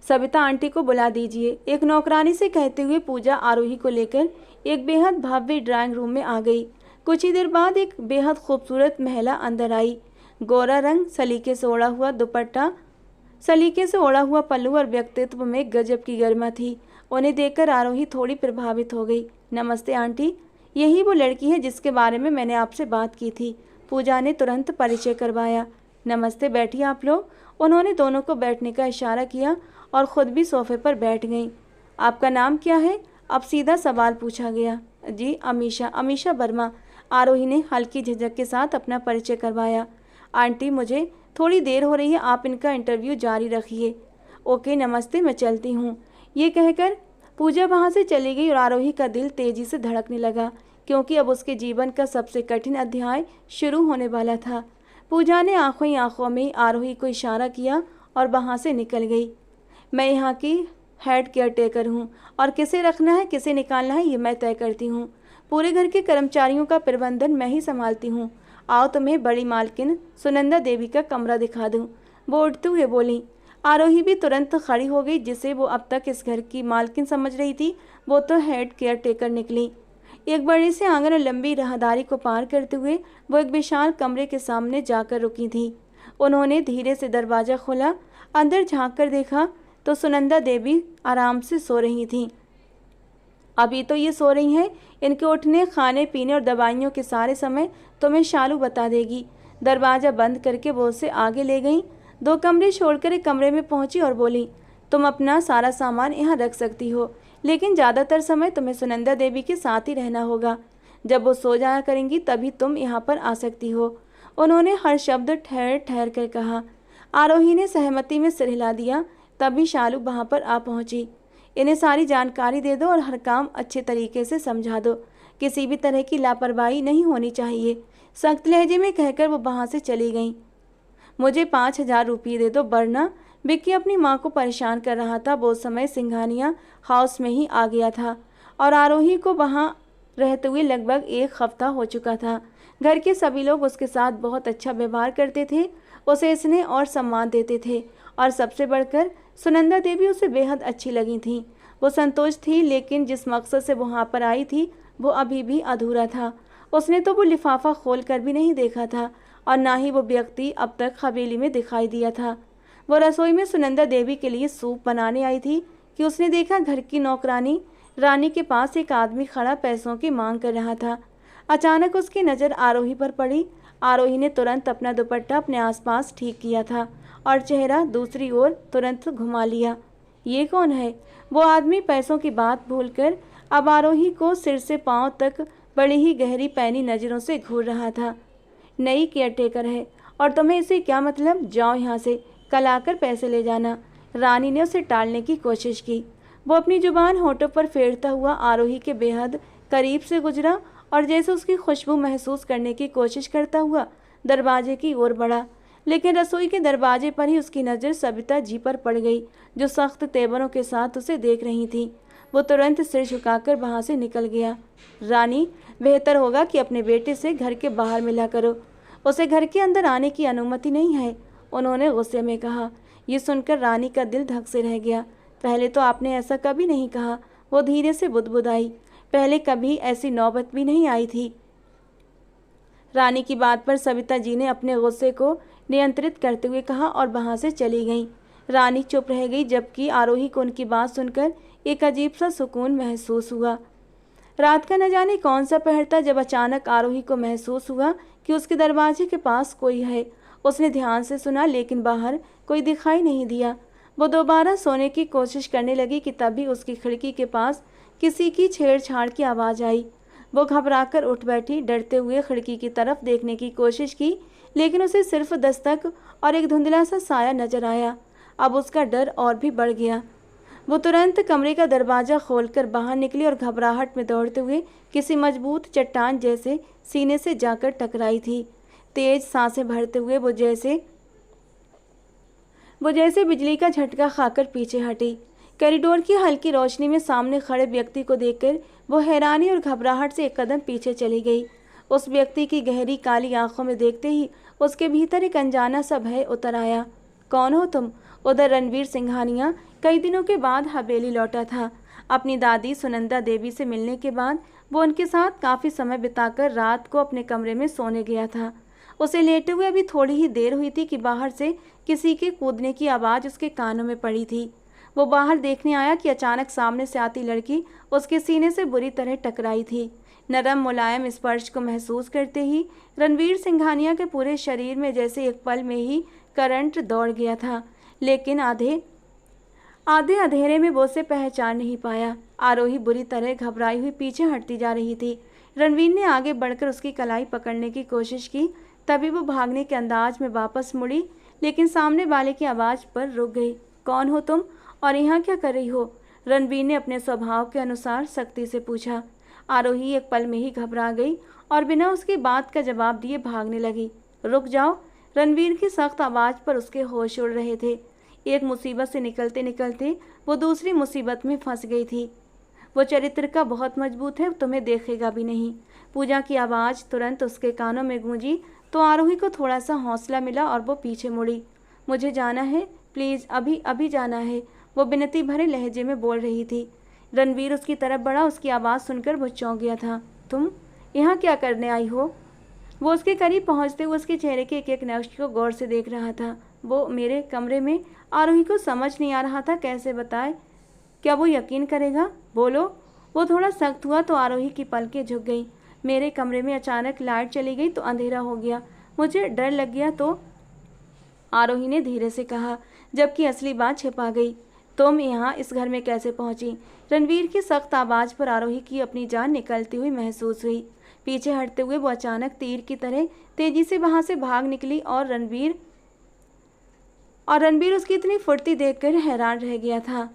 सविता आंटी को बुला दीजिए, एक नौकरानी से कहते हुए पूजा आरोही को लेकर एक बेहद भव्य ड्राइंग रूम में आ गई। कुछ ही देर बाद एक बेहद खूबसूरत महिला अंदर आई। गोरा रंग, सलीके से ओढ़ा हुआ दुपट्टा, सलीके से ओढ़ा हुआ पल्लू और व्यक्तित्व में गजब की गरिमा थी। उन्हें देखकर आरोही थोड़ी प्रभावित हो गई। नमस्ते आंटी, यही वो लड़की है जिसके बारे में मैंने आपसे बात की थी। पूजा ने तुरंत परिचय करवाया। नमस्ते, बैठिए आप लोग। उन्होंने दोनों को बैठने का इशारा किया और ख़ुद भी सोफे पर बैठ गईं। आपका नाम क्या है? अब सीधा सवाल पूछा गया। जी अमीशा, अमीशा वर्मा। आरोही ने हल्की झिझक के साथ अपना परिचय करवाया। आंटी, मुझे थोड़ी देर हो रही है, आप इनका इंटरव्यू जारी रखिए। ओके, नमस्ते, मैं चलती हूँ। ये कहकर पूजा वहाँ से चली गई और आरोही का दिल तेजी से धड़कने लगा, क्योंकि अब उसके जीवन का सबसे कठिन अध्याय शुरू होने वाला था। पूजा ने आंखों ही आंखों में आरोही को इशारा किया और वहाँ से निकल गई। मैं यहाँ की हेड केयर टेकर हूँ और किसे रखना है किसे निकालना है ये मैं तय करती हूँ। पूरे घर के कर्मचारियों का प्रबंधन मैं ही संभालती हूँ। आओ तुम्हें बड़ी मालकिन सुनंदा देवी का कमरा दिखा दूँ, वो उठते हुए बोली। आरोही भी तुरंत खड़ी हो गई। जिसे वो अब तक इस घर की मालकिन समझ रही थी, वो तो हेड केयर टेकर निकली। एक बड़े से आंगन और लंबी राहदारी को पार करते हुए वो एक विशाल कमरे के सामने जाकर रुकी थी। उन्होंने धीरे से दरवाज़ा खोला। अंदर झांक कर देखा तो सुनंदा देवी आराम से सो रही थीं। अभी तो ये सो रही हैं, इनके उठने, खाने पीने और दवाइयों के सारे समय तुम्हें शालू बता देगी। दरवाज़ा बंद करके वो उसे आगे ले गई। 2 कमरे छोड़कर एक कमरे में पहुंची और बोली, तुम अपना सारा सामान यहाँ रख सकती हो, लेकिन ज़्यादातर समय तुम्हें सुनंदा देवी के साथ ही रहना होगा। जब वो सो जाया करेंगी तभी तुम यहाँ पर आ सकती हो। उन्होंने हर शब्द ठहर ठहर कर कहा। आरोही ने सहमति में सिर हिला दिया। तभी शालू वहाँ पर आ पहुँची। इन्हें सारी जानकारी दे दो और हर काम अच्छे तरीके से समझा दो, किसी भी तरह की लापरवाही नहीं होनी चाहिए, सख्त लहजे में कहकर वो वहाँ से चली गईं। मुझे 5,000 रुपये दे दो वरना। विक्की अपनी माँ को परेशान कर रहा था। वो समय सिंघानिया हाउस में ही आ गया था और आरोही को वहाँ रहते हुए लगभग 1 हफ्ता हो चुका था। घर के सभी लोग उसके साथ बहुत अच्छा व्यवहार करते थे, उसे स्नेह और सम्मान देते थे और सबसे बढ़कर सुनंदा देवी उसे बेहद अच्छी लगी थी। वो संतुष्ट थी, लेकिन जिस मकसद से वहाँ पर आई थी वो अभी भी अधूरा था। उसने तो वो लिफाफा खोल कर भी नहीं देखा था और ना ही वो व्यक्ति अब तक हवेली में दिखाई दिया था। वो रसोई में सुनंदा देवी के लिए सूप बनाने आई थी कि उसने देखा घर की नौकरानी रानी के पास एक आदमी खड़ा पैसों की मांग कर रहा था। अचानक उसकी नज़र आरोही पर पड़ी। आरोही ने तुरंत अपना दुपट्टा अपने आसपास ठीक किया था और चेहरा दूसरी ओर तुरंत घुमा लिया। ये कौन है? वो आदमी पैसों की बात भूलकर अब आरोही को सिर से पांव तक बड़ी ही गहरी पैनी नज़रों से घूर रहा था। नई केयरटेकर है और तुम्हें इसे क्या मतलब? जाओ यहाँ से, कल आकर पैसे ले जाना। रानी ने उसे टालने की कोशिश की। वो अपनी जुबान होठों पर फेरता हुआ आरोही के बेहद करीब से गुजरा और जैसे उसकी खुशबू महसूस करने की कोशिश करता हुआ दरवाजे की ओर बढ़ा, लेकिन रसोई के दरवाजे पर ही उसकी नज़र सविता जी पर पड़ गई, जो सख्त तेवरों के साथ उसे देख रही थी। वो तुरंत सिर झुकाकर वहाँ से निकल गया। रानी, बेहतर होगा कि अपने बेटे से घर के बाहर मिला करो, उसे घर के अंदर आने की अनुमति नहीं है, उन्होंने गुस्से में कहा। ये सुनकर रानी का दिल धक से रह गया। पहले तो आपने ऐसा कभी नहीं कहा, वो धीरे से बुदबुदाई। पहले कभी ऐसी नौबत भी नहीं आई थी। रानी की बात पर सविता जी ने अपने गुस्से को नियंत्रित करते हुए कहा और वहां से चली गई। रानी चुप रह गई, जबकि आरोही को उनकी बात सुनकर एक अजीब सा सुकून महसूस हुआ। रात का न जाने कौन सा पहर था जब अचानक आरोही को महसूस हुआ कि उसके दरवाजे के पास कोई है। उसने ध्यान से सुना, लेकिन बाहर कोई दिखाई नहीं दिया। वो दोबारा सोने की कोशिश करने लगी कि तभी उसकी खिड़की के पास किसी की छेड़छाड़ की आवाज़ आई। वो घबराकर उठ बैठी, डरते हुए खिड़की की तरफ देखने की कोशिश की, लेकिन उसे सिर्फ दस्तक और एक धुंधला सा साया नजर आया। अब उसका डर और भी बढ़ गया। वो तुरंत कमरे का दरवाज़ा खोलकर बाहर निकली और घबराहट में दौड़ते हुए किसी मजबूत चट्टान जैसे सीने से जाकर टकराई थी। तेज सांसें भरते हुए वो जैसे बिजली का झटका खाकर पीछे हटी। कॉरिडोर की हल्की रोशनी में सामने खड़े व्यक्ति को देखकर वो हैरानी और घबराहट से एक कदम पीछे चली गई। उस व्यक्ति की गहरी काली आंखों में देखते ही उसके भीतर एक अनजाना सा भय उतर आया। कौन हो तुम? उधर रणवीर सिंघानिया कई दिनों के बाद हवेली लौटा था। अपनी दादी सुनंदा देवी से मिलने के बाद वो उनके साथ काफ़ी समय बिताकर रात को अपने कमरे में सोने गया था। उसे लेटे हुए अभी थोड़ी ही देर हुई थी कि बाहर से किसी के कूदने की आवाज़ उसके कानों में पड़ी थी। वो बाहर देखने आया कि अचानक सामने से आती लड़की उसके सीने से बुरी तरह टकराई थी। नरम मुलायम स्पर्श को महसूस करते ही रणवीर सिंघानिया के पूरे शरीर में जैसे एक पल में ही करंट दौड़ गया था, लेकिन आधे अंधेरे में वो उसे पहचान नहीं पाया। आरोही बुरी तरह घबराई हुई पीछे हटती जा रही थी। रणवीर ने आगे बढ़कर उसकी कलाई पकड़ने की कोशिश की, तभी वो भागने के अंदाज में वापस मुड़ी, लेकिन सामने वाले की आवाज़ पर रुक गई। कौन हो तुम और यहाँ क्या कर रही हो? रणवीर ने अपने स्वभाव के अनुसार सख्ती से पूछा। आरोही एक पल में ही घबरा गई और बिना उसकी बात का जवाब दिए भागने लगी। रुक जाओ! रणवीर की सख्त आवाज़ पर उसके होश उड़ रहे थे। एक मुसीबत से निकलते निकलते वो दूसरी मुसीबत में फंस गई थी। वो चरित्र का बहुत मजबूत है, तुम्हें देखेगा भी नहीं। पूजा की आवाज़ तुरंत उसके कानों में गूंजी तो आरोही को थोड़ा सा हौसला मिला और वो पीछे मुड़ी। मुझे जाना है, प्लीज़, अभी अभी जाना है, वो विनती भरे लहजे में बोल रही थी। रणवीर उसकी तरफ बढ़ा। उसकी आवाज़ सुनकर वो चौंक गया था। तुम यहाँ क्या करने आई हो? वो उसके करीब पहुँचते हुए उसके चेहरे के एक एक नक्श को गौर से देख रहा था। वो मेरे कमरे में? आरोही को समझ नहीं आ रहा था कैसे बताए। क्या वो यकीन करेगा? बोलो। वो थोड़ा सख्त हुआ तो आरोही की पलकें झुक गई। मेरे कमरे में अचानक लाइट चली गई तो अंधेरा हो गया, मुझे डर लग गया तो, आरोही ने धीरे से कहा, जबकि असली बात छिपा गई। तुम यहाँ इस घर में कैसे पहुँची? रणवीर की सख्त आवाज़ पर आरोही की अपनी जान निकलती हुई महसूस हुई। पीछे हटते हुए वो अचानक तीर की तरह तेजी से वहाँ से भाग निकली और रणवीर उसकी इतनी फुर्ती देखकर हैरान रह गया था।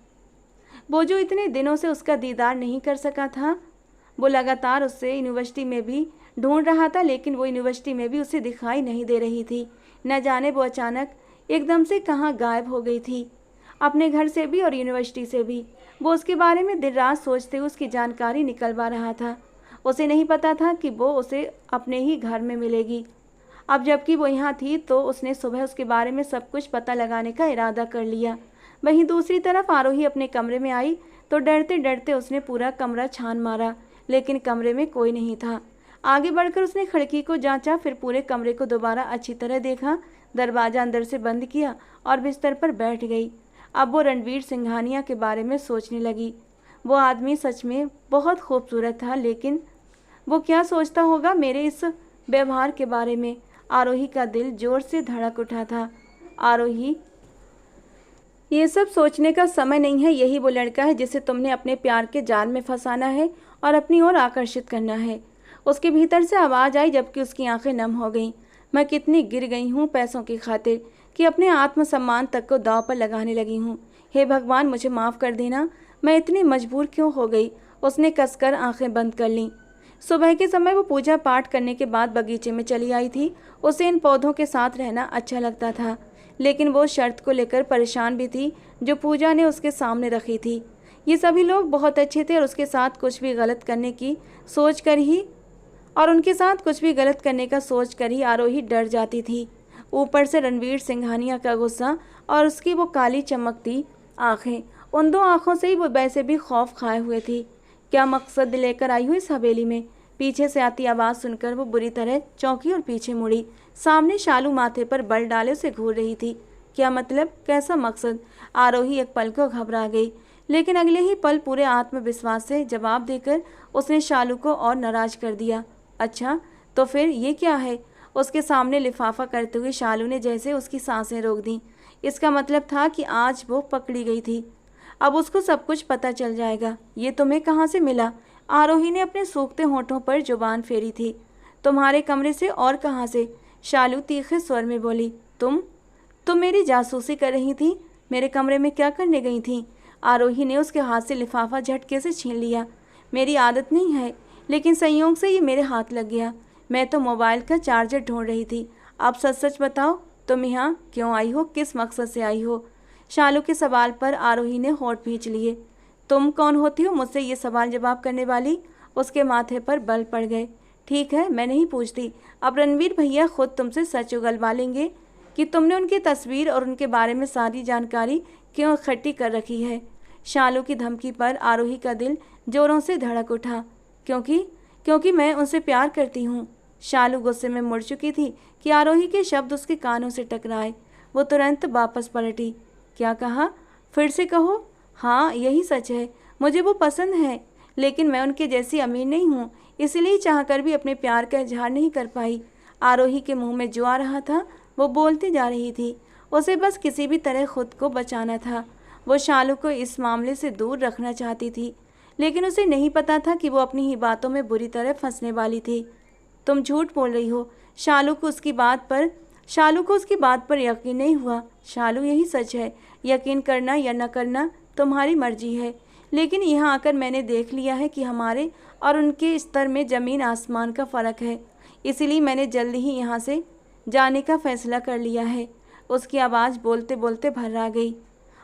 वो जो इतने दिनों से उसका दीदार नहीं कर सका था, वो लगातार उससे यूनिवर्सिटी में भी ढूंढ रहा था, लेकिन वो यूनिवर्सिटी में भी उसे दिखाई नहीं दे रही थी। न जाने वो अचानक एकदम से कहाँ गायब हो गई थी, अपने घर से भी और यूनिवर्सिटी से भी। वो उसके बारे में दिन रात सोचते हुए उसकी जानकारी निकलवा रहा था। उसे नहीं पता था कि वो उसे अपने ही घर में मिलेगी। अब जबकि वो यहाँ थी तो उसने सुबह उसके बारे में सब कुछ पता लगाने का इरादा कर लिया। वहीं दूसरी तरफ आरोही अपने कमरे में आई तो डरते डरते उसने पूरा कमरा छान मारा, लेकिन कमरे में कोई नहीं था। आगे बढ़कर उसने खिड़की को जांचा, फिर पूरे कमरे को दोबारा अच्छी तरह देखा, दरवाज़ा अंदर से बंद किया और बिस्तर पर बैठ गई। अब वो रणवीर सिंघानिया के बारे में सोचने लगी। वो आदमी सच में बहुत खूबसूरत था, लेकिन वो क्या सोचता होगा मेरे इस व्यवहार के बारे में। आरोही का दिल जोर से धड़क उठा था। आरोही, ये सब सोचने का समय नहीं है। यही वो लड़का है जिसे तुमने अपने प्यार के जाल में फंसाना है और अपनी ओर आकर्षित करना है। उसके भीतर से आवाज़ आई जबकि उसकी आंखें नम हो गईं। मैं कितनी गिर गई हूँ पैसों की खातिर कि अपने आत्मसम्मान तक को दांव पर लगाने लगी हूँ। हे भगवान, मुझे माफ़ कर देना, मैं इतनी मजबूर क्यों हो गई। उसने कसकर आंखें बंद कर लीं। सुबह के समय वो पूजा पाठ करने के बाद बगीचे में चली आई थी। उसे इन पौधों के साथ रहना अच्छा लगता था, लेकिन वो शर्त को लेकर परेशान भी थी जो पूजा ने उसके सामने रखी थी। ये सभी लोग बहुत अच्छे थे और उसके साथ कुछ भी गलत करने की सोच कर ही उनके साथ कुछ भी गलत करने का सोच कर ही आरोही डर जाती थी। ऊपर से रणवीर सिंघानिया का गुस्सा और उसकी वो काली चमकती आंखें, उन दो आंखों से ही वो वैसे भी खौफ खाए हुए थी। क्या मकसद लेकर आई हुई इस हवेली में? पीछे से आती आवाज़ सुनकर वो बुरी तरह चौंकी और पीछे मुड़ी। सामने शालू माथे पर बल डाले उसे घूर रही थी। क्या मतलब? कैसा मकसद? आरोही एक पल को घबरा गई, लेकिन अगले ही पल पूरे आत्मविश्वास से जवाब देकर उसने शालू को और नाराज कर दिया। अच्छा, तो फिर ये क्या है? उसके सामने लिफाफा करते हुए शालू ने जैसे उसकी सांसें रोक दी। इसका मतलब था कि आज वो पकड़ी गई थी, अब उसको सब कुछ पता चल जाएगा। ये तुम्हें कहाँ से मिला? आरोही ने अपने सूखते होठों पर जुबान फेरी थी। तुम्हारे कमरे से, और कहाँ से? शालू तीखे स्वर में बोली। तुम मेरी जासूसी कर रही थी? मेरे कमरे में क्या करने गई थी? आरोही ने उसके हाथ से लिफाफा झटके से छीन लिया। मेरी आदत नहीं है, लेकिन संयोग से ये मेरे हाथ लग गया। मैं तो मोबाइल का चार्जर ढूंढ रही थी। अब सच सच बताओ, तुम यहाँ क्यों आई हो? किस मकसद से आई हो? शालू के सवाल पर आरोही ने होठ भींच लिए। तुम कौन होती हो मुझसे ये सवाल जवाब करने वाली? उसके माथे पर बल पड़ गए। ठीक है, मैं नहीं पूछती। अब रणवीर भैया खुद तुमसे सच उगलवा लेंगे कि तुमने उनकी तस्वीर और उनके बारे में सारी जानकारी क्यों इकट्ठी कर रखी है। शालू की धमकी पर आरोही का दिल जोरों से धड़क उठा। क्योंकि मैं उनसे प्यार करती हूँ। शालू गुस्से में मुड़ चुकी थी कि आरोही के शब्द उसके कानों से टकराए। वो तुरंत वापस पलटी। क्या कहा? फिर से कहो। हाँ, यही सच है। मुझे वो पसंद है, लेकिन मैं उनके जैसी अमीर नहीं हूँ, इसलिए चाहकर भी अपने प्यार का इजहार नहीं कर पाई। आरोही के मुंह में जो आ रहा था वो बोलती जा रही थी। उसे बस किसी भी तरह खुद को बचाना था। वो शालू को इस मामले से दूर रखना चाहती थी, लेकिन उसे नहीं पता था कि वो अपनी ही बातों में बुरी तरह फंसने वाली थी। तुम झूठ बोल रही हो। शालू को उसकी बात पर यकीन नहीं हुआ। शालू, यही सच है। यकीन करना या न करना तुम्हारी मर्जी है, लेकिन यहाँ आकर मैंने देख लिया है कि हमारे और उनके स्तर में ज़मीन आसमान का फ़र्क है। इसीलिए मैंने जल्दी ही यहाँ से जाने का फ़ैसला कर लिया है। उसकी आवाज़ बोलते बोलते भर्रा गई।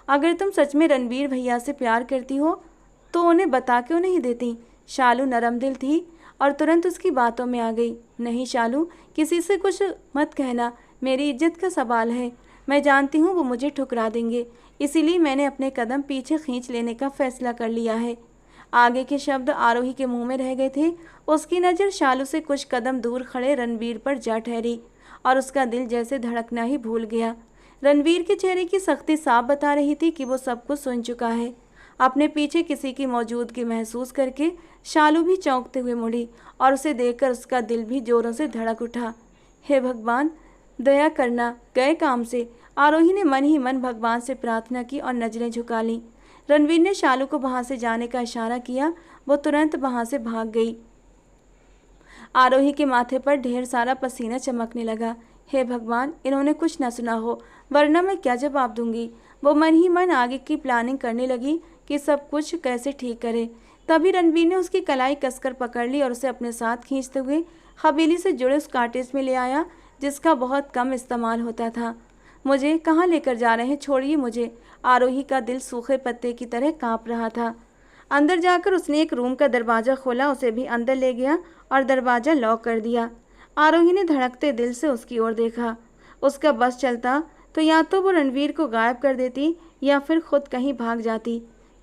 अगर तुम सच में रणवीर भैया से प्यार करती हो तो उन्हें बता क्यों नहीं देती? शालू नरम दिल थी और तुरंत उसकी बातों में आ गई। नहीं शालू, किसी से कुछ मत कहना, मेरी इज्जत का सवाल है। मैं जानती हूँ वो मुझे ठुकरा देंगे, इसीलिए मैंने अपने कदम पीछे खींच लेने का फैसला कर लिया है। आगे के शब्द आरोही के मुंह में रह गए थे। उसकी नज़र शालू से कुछ कदम दूर खड़े रणवीर पर जा ठहरी और उसका दिल जैसे धड़कना ही भूल गया। रणवीर के चेहरे की सख्ती साफ बता रही थी कि वो सब कुछ सुन चुका है। अपने पीछे किसी की मौजूदगी महसूस करके शालू भी चौंकते हुए मुड़ी और उसे देखकर उसका दिल भी जोरों से धड़क उठा। हे भगवान, दया करना। गए काम से। आरोही ने मन ही मन भगवान से प्रार्थना की और नजरें झुका लीं। रणवीर ने शालू को वहां से जाने का इशारा किया। वो तुरंत वहां से भाग गई। आरोही के माथे पर ढेर सारा पसीना चमकने लगा। हे भगवान, इन्होंने कुछ न सुना हो, वरना मैं क्या जवाब दूंगी। वो मन ही मन आगे की प्लानिंग करने लगी कि सब कुछ कैसे ठीक करे। तभी रणवीर ने उसकी कलाई कसकर पकड़ ली और उसे अपने साथ खींचते हुए हवेली से जुड़े उस कॉटेज में ले आया जिसका बहुत कम इस्तेमाल होता था। मुझे कहाँ लेकर जा रहे हैं? छोड़िए मुझे। आरोही का दिल सूखे पत्ते की तरह कांप रहा था। अंदर जाकर उसने एक रूम का दरवाज़ा खोला, उसे भी अंदर ले गया और दरवाज़ा लॉक कर दिया। आरोही ने धड़कते दिल से उसकी ओर देखा। उसका बस चलता तो या तो वो रणवीर को गायब कर देती या फिर खुद कहीं भाग जाती।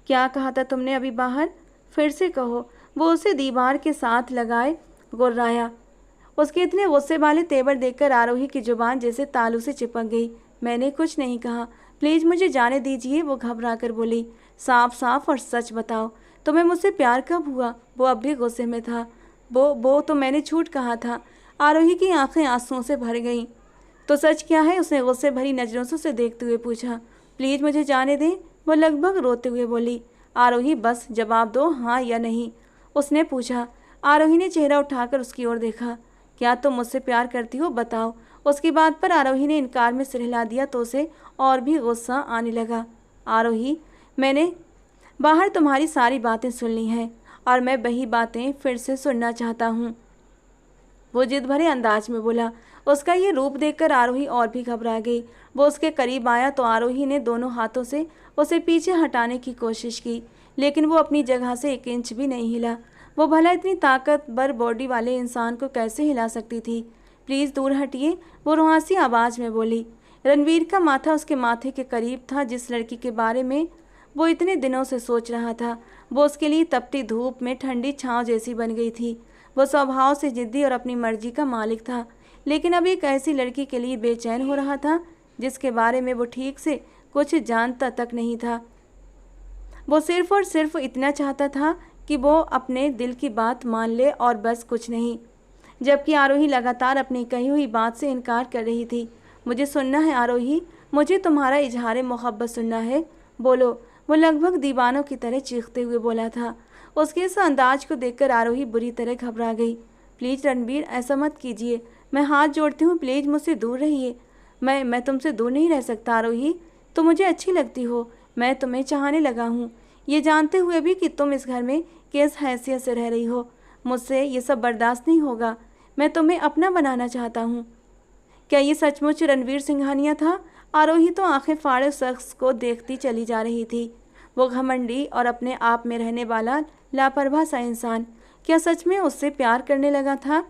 क्या कहा था तुमने अभी बाहर? फिर से कहो। वो उसे दीवार के साथ लगाए गुर्राया। उसके इतने गुस्से वाले तेवर देखकर आरोही की जुबान जैसे तालू से चिपक गई। मैंने कुछ नहीं कहा, प्लीज़ मुझे जाने दीजिए, वो घबरा कर बोली। साफ साफ और सच बताओ, तुम्हें मुझसे प्यार कब हुआ? वो अब भी गुस्से में था। वो तो मैंने झूठ कहा था। आरोही की आंखें आंसुओं से भर गईं। तो सच क्या है? उसने गुस्से भरी नज़रों से उसे देखते हुए पूछा। प्लीज़ मुझे जाने दें, वो लगभग रोते हुए बोली। आरोही बस जवाब दो, हाँ या नहीं, उसने पूछा। आरोही ने चेहरा उठाकर उसकी ओर देखा। क्या तुम मुझसे प्यार करती हो? बताओ। उसकी बात पर आरोही ने इनकार में सिर हिला दिया तो उसे और भी गुस्सा आने लगा। आरोही, मैंने बाहर तुम्हारी सारी बातें सुन ली हैं और मैं वही बातें फिर से सुनना चाहता हूँ, वो जिद भरे अंदाज में बोला। उसका ये रूप देखकर आरोही और भी घबरा गई। वो उसके करीब आया तो आरोही ने दोनों हाथों से उसे पीछे हटाने की कोशिश की, लेकिन वो अपनी जगह से 1 इंच भी नहीं हिला। वो भला इतनी ताकतवर बॉडी वाले इंसान को कैसे हिला सकती थी? प्लीज़ दूर हटिए, वो रुआसी आवाज़ में बोली। रणवीर का माथा उसके माथे के करीब था, जिस लड़की के बारे में वो इतने दिनों से सोच रहा था। वो उसके लिए तपती धूप में ठंडी छाँव जैसी बन गई थी। वो स्वभाव से जिद्दी और अपनी मर्जी का मालिक था, लेकिन अब एक ऐसी लड़की के लिए बेचैन हो रहा था जिसके बारे में वो ठीक से कुछ जानता तक नहीं था। वो सिर्फ और सिर्फ इतना चाहता था कि वो अपने दिल की बात मान ले और बस कुछ नहीं। जबकि आरोही लगातार अपनी कही हुई बात से इनकार कर रही थी। मुझे सुनना है आरोही, मुझे तुम्हारा इजहार मोहब्बत सुनना है, बोलो, वो लगभग दीवानों की तरह चीखते हुए बोला था। उसके इस अंदाज को देखकर आरोही बुरी तरह घबरा गई। प्लीज़ रणवीर, ऐसा मत कीजिए, मैं हाथ जोड़ती हूँ, प्लीज़ मुझसे दूर रहिए। मैं तुमसे दूर नहीं रह सकता आरोही, तुम मुझे अच्छी लगती हो, मैं तुम्हें चाहने लगा हूँ, ये जानते हुए भी कि तुम इस घर में किस हैसियत से रह रही हो। मुझसे ये सब बर्दाश्त नहीं होगा, मैं तुम्हें अपना बनाना चाहता हूँ। क्या ये सचमुच रणवीर सिंघानिया था? आरोही तो आंखें फाड़े उस शख्स को देखती चली जा रही थी। वो घमंडी और अपने आप में रहने वाला लापरवाह सा इंसान क्या सच में उससे प्यार करने लगा था?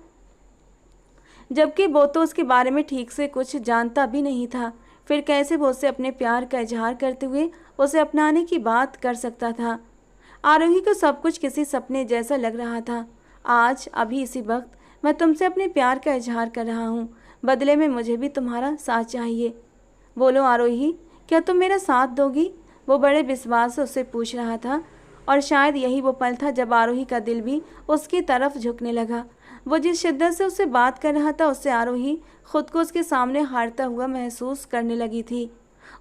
जबकि वो तो उसके बारे में ठीक से कुछ जानता भी नहीं था। फिर कैसे वो उससे अपने प्यार का इजहार करते हुए उसे अपनाने की बात कर सकता था? आरोही को सब कुछ किसी सपने जैसा लग रहा था। आज अभी इसी वक्त मैं तुमसे अपने प्यार का इजहार कर रहा हूँ, बदले में मुझे भी तुम्हारा साथ चाहिए। बोलो आरोही, क्या तुम मेरा साथ दोगी? वो बड़े विश्वास से उससे पूछ रहा था और शायद यही वो पल था जब आरोही का दिल भी उसकी तरफ झुकने लगा। वो जिस शिद्दत से उससे बात कर रहा था उससे आरोही खुद को उसके सामने हारता हुआ महसूस करने लगी थी।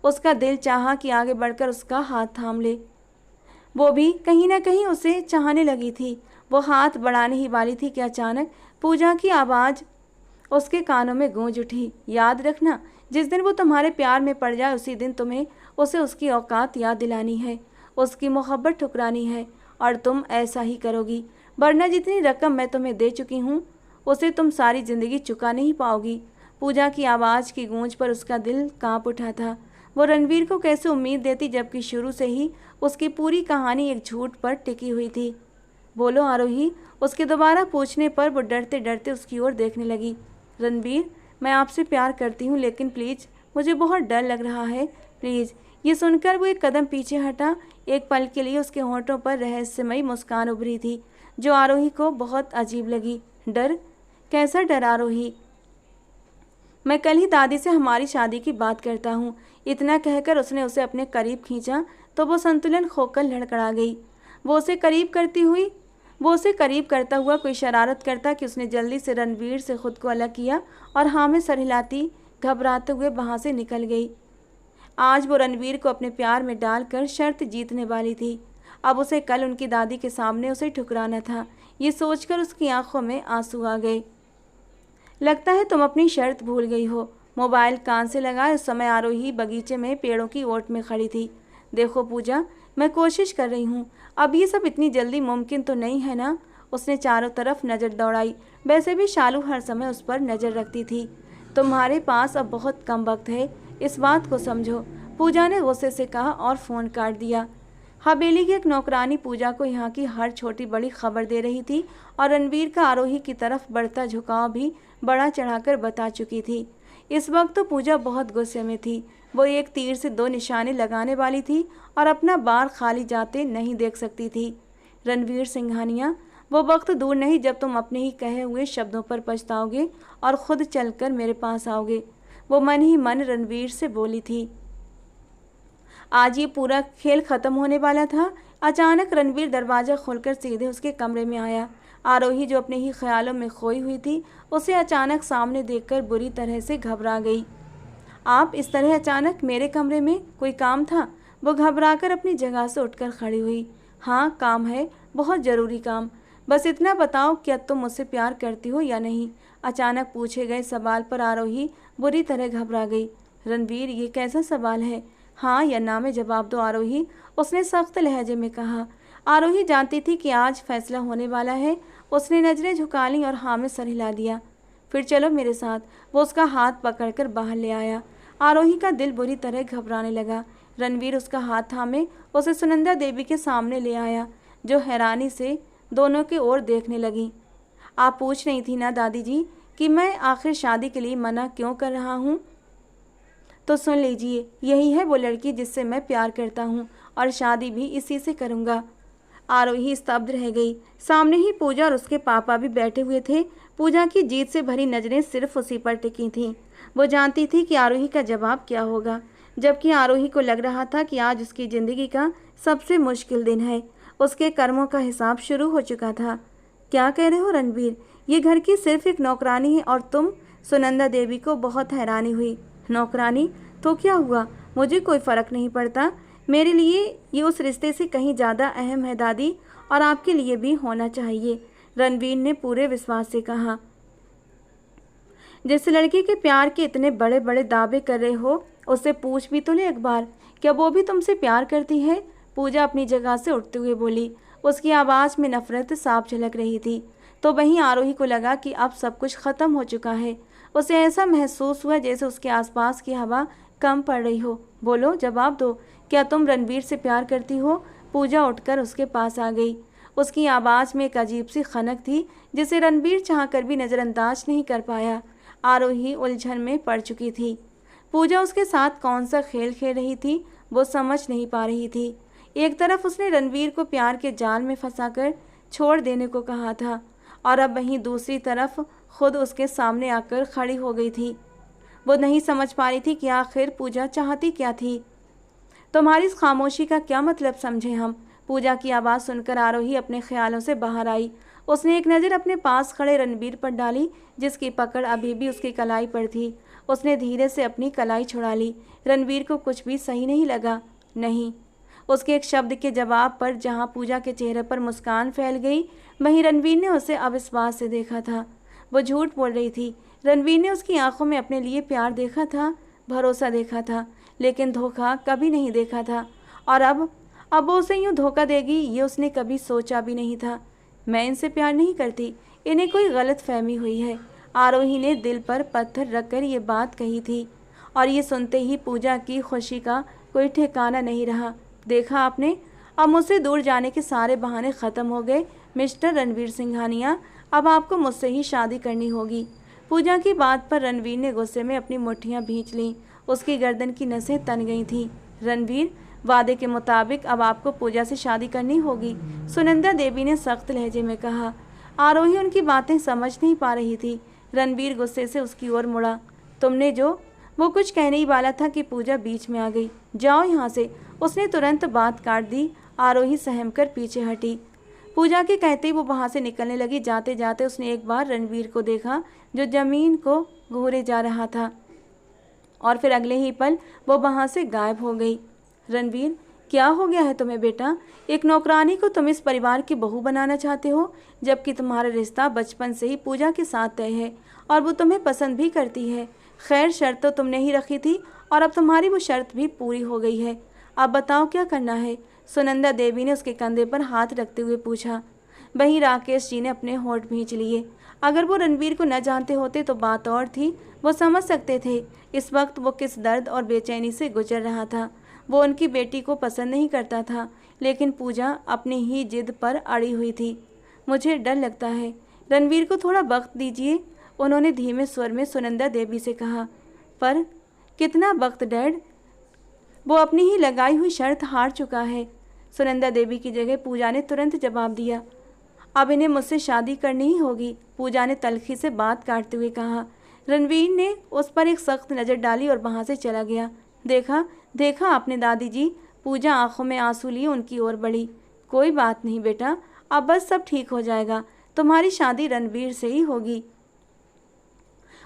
उसका दिल चाहा कि आगे बढ़कर उसका हाथ थाम ले। वो भी कहीं ना कहीं उसे चाहने लगी थी। वो हाथ बढ़ाने ही वाली थी कि अचानक पूजा की आवाज़ उसके कानों में गूंज उठी। याद रखना, जिस दिन वो तुम्हारे प्यार में पड़ जाए उसी दिन तुम्हें उसे उसकी औकात याद दिलानी है, उसकी मोहब्बत ठुकरानी है, और तुम ऐसा ही करोगी, वरना जितनी रकम मैं तुम्हें दे चुकी हूँ उसे तुम सारी ज़िंदगी चुका नहीं पाओगी। पूजा की आवाज़ की गूंज पर उसका दिल कांप उठा था। वो रणवीर को कैसे उम्मीद देती जबकि शुरू से ही उसकी पूरी कहानी एक झूठ पर टिकी हुई थी। बोलो आरोही, उसके दोबारा पूछने पर वो डरते डरते उसकी ओर देखने लगी। रणवीर, मैं आपसे प्यार करती हूँ, लेकिन प्लीज़ मुझे बहुत डर लग रहा है, प्लीज़। ये सुनकर वो एक कदम पीछे हटा। एक पल के लिए उसके होंठों पर रहस्यमयी मुस्कान उभरी थी जो आरोही को बहुत अजीब लगी। डर? कैसा डर आरोही? मैं कल ही दादी से हमारी शादी की बात करता हूँ। इतना कहकर उसने उसे अपने करीब खींचा तो वो संतुलन खोकर लड़खड़ा गई। वो उसे करीब करता हुआ कोई शरारत करता कि उसने जल्दी से रणवीर से खुद को अलग किया और हाँ में सर हिलाती घबराते हुए वहाँ से निकल गई। आज वो रणवीर को अपने प्यार में डालकर शर्त जीतने वाली थी। अब उसे कल उनकी दादी के सामने उसे ठुकराना था। ये सोचकर उसकी आंखों में आंसू आ गए। लगता है तुम अपनी शर्त भूल गई हो। मोबाइल कान से लगाए उस समय आरोही बगीचे में पेड़ों की ओट में खड़ी थी। देखो पूजा, मैं कोशिश कर रही हूँ, अब ये सब इतनी जल्दी मुमकिन तो नहीं है ना। उसने चारों तरफ नज़र दौड़ाई। वैसे भी शालू हर समय उस पर नज़र रखती थी। तुम्हारे पास अब बहुत कम वक्त है, इस बात को समझो, पूजा ने गुस्से से कहा और फ़ोन काट दिया। हवेली की एक नौकरानी पूजा को यहाँ की हर छोटी बड़ी खबर दे रही थी और रणवीर का आरोही की तरफ बढ़ता झुकाव भी बड़ा चढ़ाकर बता चुकी थी। इस वक्त तो पूजा बहुत गुस्से में थी। वो एक तीर से 2 निशाने लगाने वाली थी और अपना बार खाली जाते नहीं देख सकती थी। रणवीर सिंघानिया, वो वक्त दूर नहीं जब तुम अपने ही कहे हुए शब्दों पर पछताओगे और खुद चलकर मेरे पास आओगे, वो मन ही मन रणवीर से बोली थी। आज ये पूरा खेल खत्म होने वाला था। अचानक रणवीर दरवाज़ा खोलकर सीधे उसके कमरे में आया। आरोही, जो अपने ही ख्यालों में खोई हुई थी, उसे अचानक सामने देखकर बुरी तरह से घबरा गई। आप इस तरह अचानक मेरे कमरे में? कोई काम था? वो घबराकर अपनी जगह से उठकर खड़ी हुई। हाँ, काम है, बहुत ज़रूरी काम। बस इतना बताओ, क्या तुम मुझसे प्यार करती हो या नहीं? अचानक पूछे गए सवाल पर आरोही बुरी तरह घबरा गई। रणवीर, ये कैसा सवाल है? हाँ या ना में जवाब दो आरोही, उसने सख्त लहजे में कहा। आरोही जानती थी कि आज फैसला होने वाला है। उसने नजरें झुका लीं और हाँ में सर हिला दिया। फिर चलो मेरे साथ। वो उसका हाथ पकड़कर बाहर ले आया। आरोही का दिल बुरी तरह घबराने लगा। रणवीर उसका हाथ थामे उसे सुनंदा देवी के सामने ले आया, जो हैरानी से दोनों की ओर देखने लगी। आप पूछ रही थी ना दादी जी कि मैं आखिर शादी के लिए मना क्यों कर रहा हूँ? तो सुन लीजिए, यही है वो लड़की जिससे मैं प्यार करता हूँ और शादी भी इसी से करूँगा। आरोही स्तब्ध रह गई। सामने ही पूजा और उसके पापा भी बैठे हुए थे। पूजा की जीत से भरी नज़रें सिर्फ उसी पर टिकी थीं। वो जानती थी कि आरोही का जवाब क्या होगा, जबकि आरोही को लग रहा था कि आज उसकी ज़िंदगी का सबसे मुश्किल दिन है। उसके कर्मों का हिसाब शुरू हो चुका था। क्या कह रहे हो रणवीर? ये घर की सिर्फ एक नौकरानी है और तुम? सुनंदा देवी को बहुत हैरानी हुई। नौकरानी? तो क्या हुआ? मुझे कोई फ़र्क नहीं पड़ता। मेरे लिए ये उस रिश्ते से कहीं ज़्यादा अहम है दादी, और आपके लिए भी होना चाहिए, रणवीर ने पूरे विश्वास से कहा। जिस लड़की के प्यार के इतने बड़े बड़े दावे कर रहे हो, उससे पूछ भी तो ले एक बार, क्या वो भी तुमसे प्यार करती है? पूजा अपनी जगह से उठते हुए बोली। उसकी आवाज़ में नफरत साफ झलक रही थी। तो वहीं आरोही को लगा कि अब सब कुछ ख़त्म हो चुका है। उसे ऐसा महसूस हुआ जैसे उसके आसपास की हवा कम पड़ रही हो। बोलो, जवाब दो, क्या तुम रणवीर से प्यार करती हो? पूजा उठकर उसके पास आ गई। उसकी आवाज़ में एक अजीब सी खनक थी जिसे रणवीर चाहकर भी नज़रअंदाज नहीं कर पाया। आरोही उलझन में पड़ चुकी थी। पूजा उसके साथ कौन सा खेल खेल रही थी, वो समझ नहीं पा रही थी। एक तरफ उसने रणवीर को प्यार के जाल में फंसाकर छोड़ देने को कहा था, और अब वहीं दूसरी तरफ खुद उसके सामने आकर खड़ी हो गई थी। वो नहीं समझ पा रही थी कि आखिर पूजा चाहती क्या थी। तुम्हारी इस खामोशी का क्या मतलब समझे हम? पूजा की आवाज़ सुनकर आरोही अपने ख्यालों से बाहर आई। उसने एक नज़र अपने पास खड़े रणवीर पर डाली, जिसकी पकड़ अभी भी उसकी कलाई पर थी। उसने धीरे से अपनी कलाई छुड़ा ली। रणवीर को कुछ भी सही नहीं लगा। नहीं। उसके एक शब्द के जवाब पर जहां पूजा के चेहरे पर मुस्कान फैल गई, वहीं रणवीर ने उसे अविश्वास से देखा था। वो झूठ बोल रही थी। रणवीर ने उसकी आंखों में अपने लिए प्यार देखा था, भरोसा देखा था, लेकिन धोखा कभी नहीं देखा था। और अब वो उसे यूँ धोखा देगी, ये उसने कभी सोचा भी नहीं था। मैं इनसे प्यार नहीं करती, इन्हें कोई गलत फहमी हुई है। आरोही ने दिल पर पत्थर रखकर ये बात कही थी, और ये सुनते ही पूजा की खुशी का कोई ठिकाना नहीं रहा। देखा आपने, अब मुझसे दूर जाने के सारे बहाने ख़त्म हो गए मिस्टर रणवीर सिंघानिया। अब आपको मुझसे ही शादी करनी होगी। पूजा की बात पर रणवीर ने गुस्से में अपनी मुट्ठियां भींच लीं। उसकी गर्दन की नसें तन गई थीं। रणवीर, वादे के मुताबिक अब आपको पूजा से शादी करनी होगी, सुनंदा देवी ने सख्त लहजे में कहा। आरोही उनकी बातें समझ नहीं पा रही थी। रणवीर गुस्से से उसकी ओर मुड़ा। तुमने जो, वो कुछ कहने ही वाला था कि पूजा बीच में आ गई। जाओ यहाँ से, उसने तुरंत बात काट दी। आरोही सहमकर पीछे हटी। पूजा के कहते ही वो वहाँ से निकलने लगी। जाते जाते उसने एक बार रणवीर को देखा, जो जमीन को घूरे जा रहा था, और फिर अगले ही पल वो वहाँ से गायब हो गई। रणवीर, क्या हो गया है तुम्हें बेटा? एक नौकरानी को तुम इस परिवार की बहू बनाना चाहते हो, जबकि तुम्हारा रिश्ता बचपन से ही पूजा के साथ तय है और वो तुम्हें पसंद भी करती है। खैर, शर्त तो तुमने ही रखी थी और अब तुम्हारी वो शर्त भी पूरी हो गई है। अब बताओ क्या करना है? सुनंदा देवी ने उसके कंधे पर हाथ रखते हुए पूछा। वहीं राकेश जी ने अपने होंठ भींच लिए। अगर वो रणवीर को न जानते होते तो बात और थी। वो समझ सकते थे इस वक्त वो किस दर्द और बेचैनी से गुजर रहा था। वो उनकी बेटी को पसंद नहीं करता था, लेकिन पूजा अपनी ही जिद पर अड़ी हुई थी। मुझे डर लगता है, रणवीर को थोड़ा वक्त दीजिए, उन्होंने धीमे स्वर में सुनंदा देवी से कहा। पर कितना वक्त डैड? वो अपनी ही लगाई हुई शर्त हार चुका है। सुनंदा देवी की जगह पूजा ने तुरंत जवाब दिया। अब इन्हें मुझसे शादी करनी ही होगी, पूजा ने तल्खी से बात काटते हुए कहा। रणवीर ने उस पर एक सख्त नज़र डाली और वहाँ से चला गया। देखा देखा आपने दादी जी, पूजा आंखों में आंसू लिए उनकी ओर बढ़ी। कोई बात नहीं बेटा, अब बस सब ठीक हो जाएगा, तुम्हारी शादी रणवीर से ही होगी।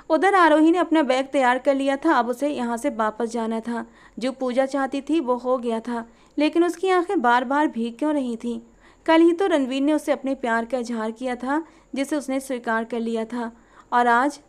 उधर आरोही ने अपना बैग तैयार कर लिया था, अब उसे यहाँ से वापस जाना था। जो पूजा चाहती थी वो हो गया था, लेकिन उसकी आंखें बार बार भीग क्यों रही थीं? कल ही तो रणवीर ने उसे अपने प्यार का इजहार किया था, जिसे उसने स्वीकार कर लिया था, और आज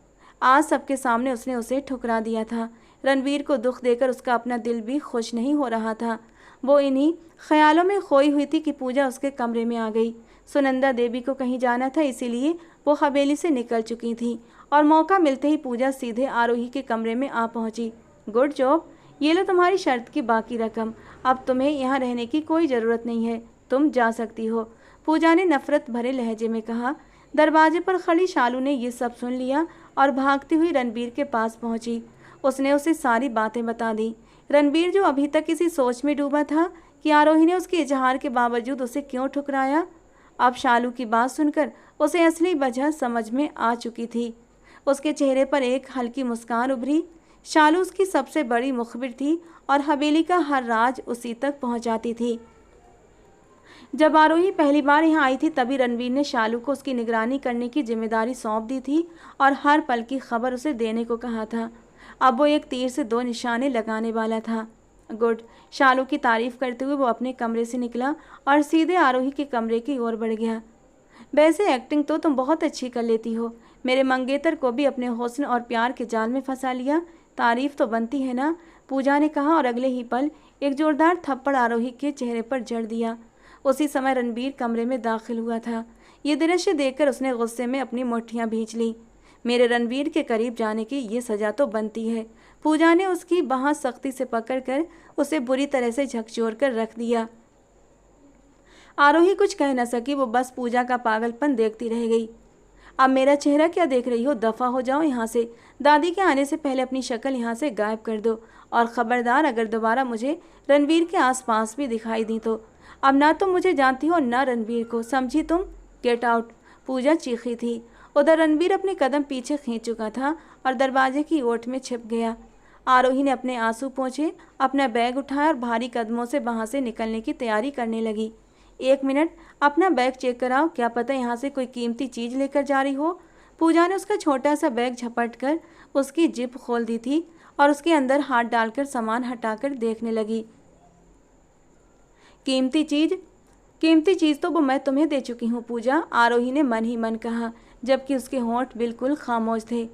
सबके सामने उसने उसे ठुकरा दिया था। रणवीर को दुख देकर उसका अपना दिल भी खुश नहीं हो रहा था। वो इन्हीं ख्यालों में खोई हुई थी कि पूजा उसके कमरे में आ गई। सुनंदा देवी को कहीं जाना था, इसीलिए वो हवेली से निकल चुकी थी और मौका मिलते ही पूजा सीधे आरोही के कमरे में आ पहुंची। गुड जॉब, ये लो तुम्हारी शर्त की बाकी रकम, अब तुम्हें यहाँ रहने की कोई ज़रूरत नहीं है, तुम जा सकती हो, पूजा ने नफरत भरे लहजे में कहा। दरवाजे पर खड़ी शालू ने ये सब सुन लिया और भागती हुई रणवीर के पास पहुंची। उसने उसे सारी बातें बता दी। रणवीर, जो अभी तक किसी सोच में डूबा था कि आरोही ने उसके इजहार के बावजूद उसे क्यों ठुकराया, अब शालू की बात सुनकर उसे असली वजह समझ में आ चुकी थी। उसके चेहरे पर एक हल्की मुस्कान उभरी। शालू उसकी सबसे बड़ी मुखबिर थी और हवेली का हर राज उसी तक पहुंचाती थी। जब आरोही पहली बार यहाँ आई थी तभी रणवीर ने शालू को उसकी निगरानी करने की जिम्मेदारी सौंप दी थी और हर पल की खबर उसे देने को कहा था। अब वो एक तीर से 2 निशाने लगाने वाला था। गुड, शालू की तारीफ करते हुए वो अपने कमरे से निकला और सीधे आरोही के कमरे की ओर बढ़ गया। वैसे एक्टिंग तो तुम बहुत अच्छी कर लेती हो, मेरे मंगेतर को भी अपने हुस्न और प्यार के जाल में फंसा लिया, तारीफ तो बनती है ना, पूजा ने कहा और अगले ही पल एक जोरदार थप्पड़ आरोही के चेहरे पर जड़ दिया। उसी समय रणवीर कमरे में दाखिल हुआ था। ये दृश्य देखकर उसने गुस्से में अपनी मुट्ठियां भींच ली। मेरे रणवीर के करीब जाने की ये सजा तो बनती है। पूजा ने उसकी बांह सख्ती से पकड़कर उसे बुरी तरह से झकझोर कर रख दिया। आरोही कुछ कह न सकी, वो बस पूजा का पागलपन देखती रह गई। अब मेरा चेहरा क्या देख रही हो, दफ़ा हो जाओ यहाँ से, दादी के आने से पहले अपनी शक्ल यहाँ से गायब कर दो, और ख़बरदार अगर दोबारा मुझे रणवीर के आसपास भी दिखाई दी तो अब ना तुम मुझे जानती हो ना रणवीर को, समझी तुम? गेट आउट, पूजा चीखी थी। उधर रणवीर अपने कदम पीछे खींच चुका था और दरवाजे की ओट में छिप गया। आरोही ने अपने आंसू पोंछे, अपना बैग उठाया और भारी कदमों से वहाँ से निकलने की तैयारी करने लगी। 1 मिनट, अपना बैग चेक कराओ, क्या पता यहाँ से कोई कीमती चीज़ लेकर जा रही हो। पूजा ने उसका छोटा सा बैग झपट कर उसकी जिप खोल दी थी और उसके अंदर हाथ डालकर सामान हटाकर देखने लगी। कीमती चीज़ तो वो मैं तुम्हें दे चुकी हूँ पूजा, आरोही ने मन ही मन कहा, जबकि उसके होंठ बिल्कुल खामोश थे।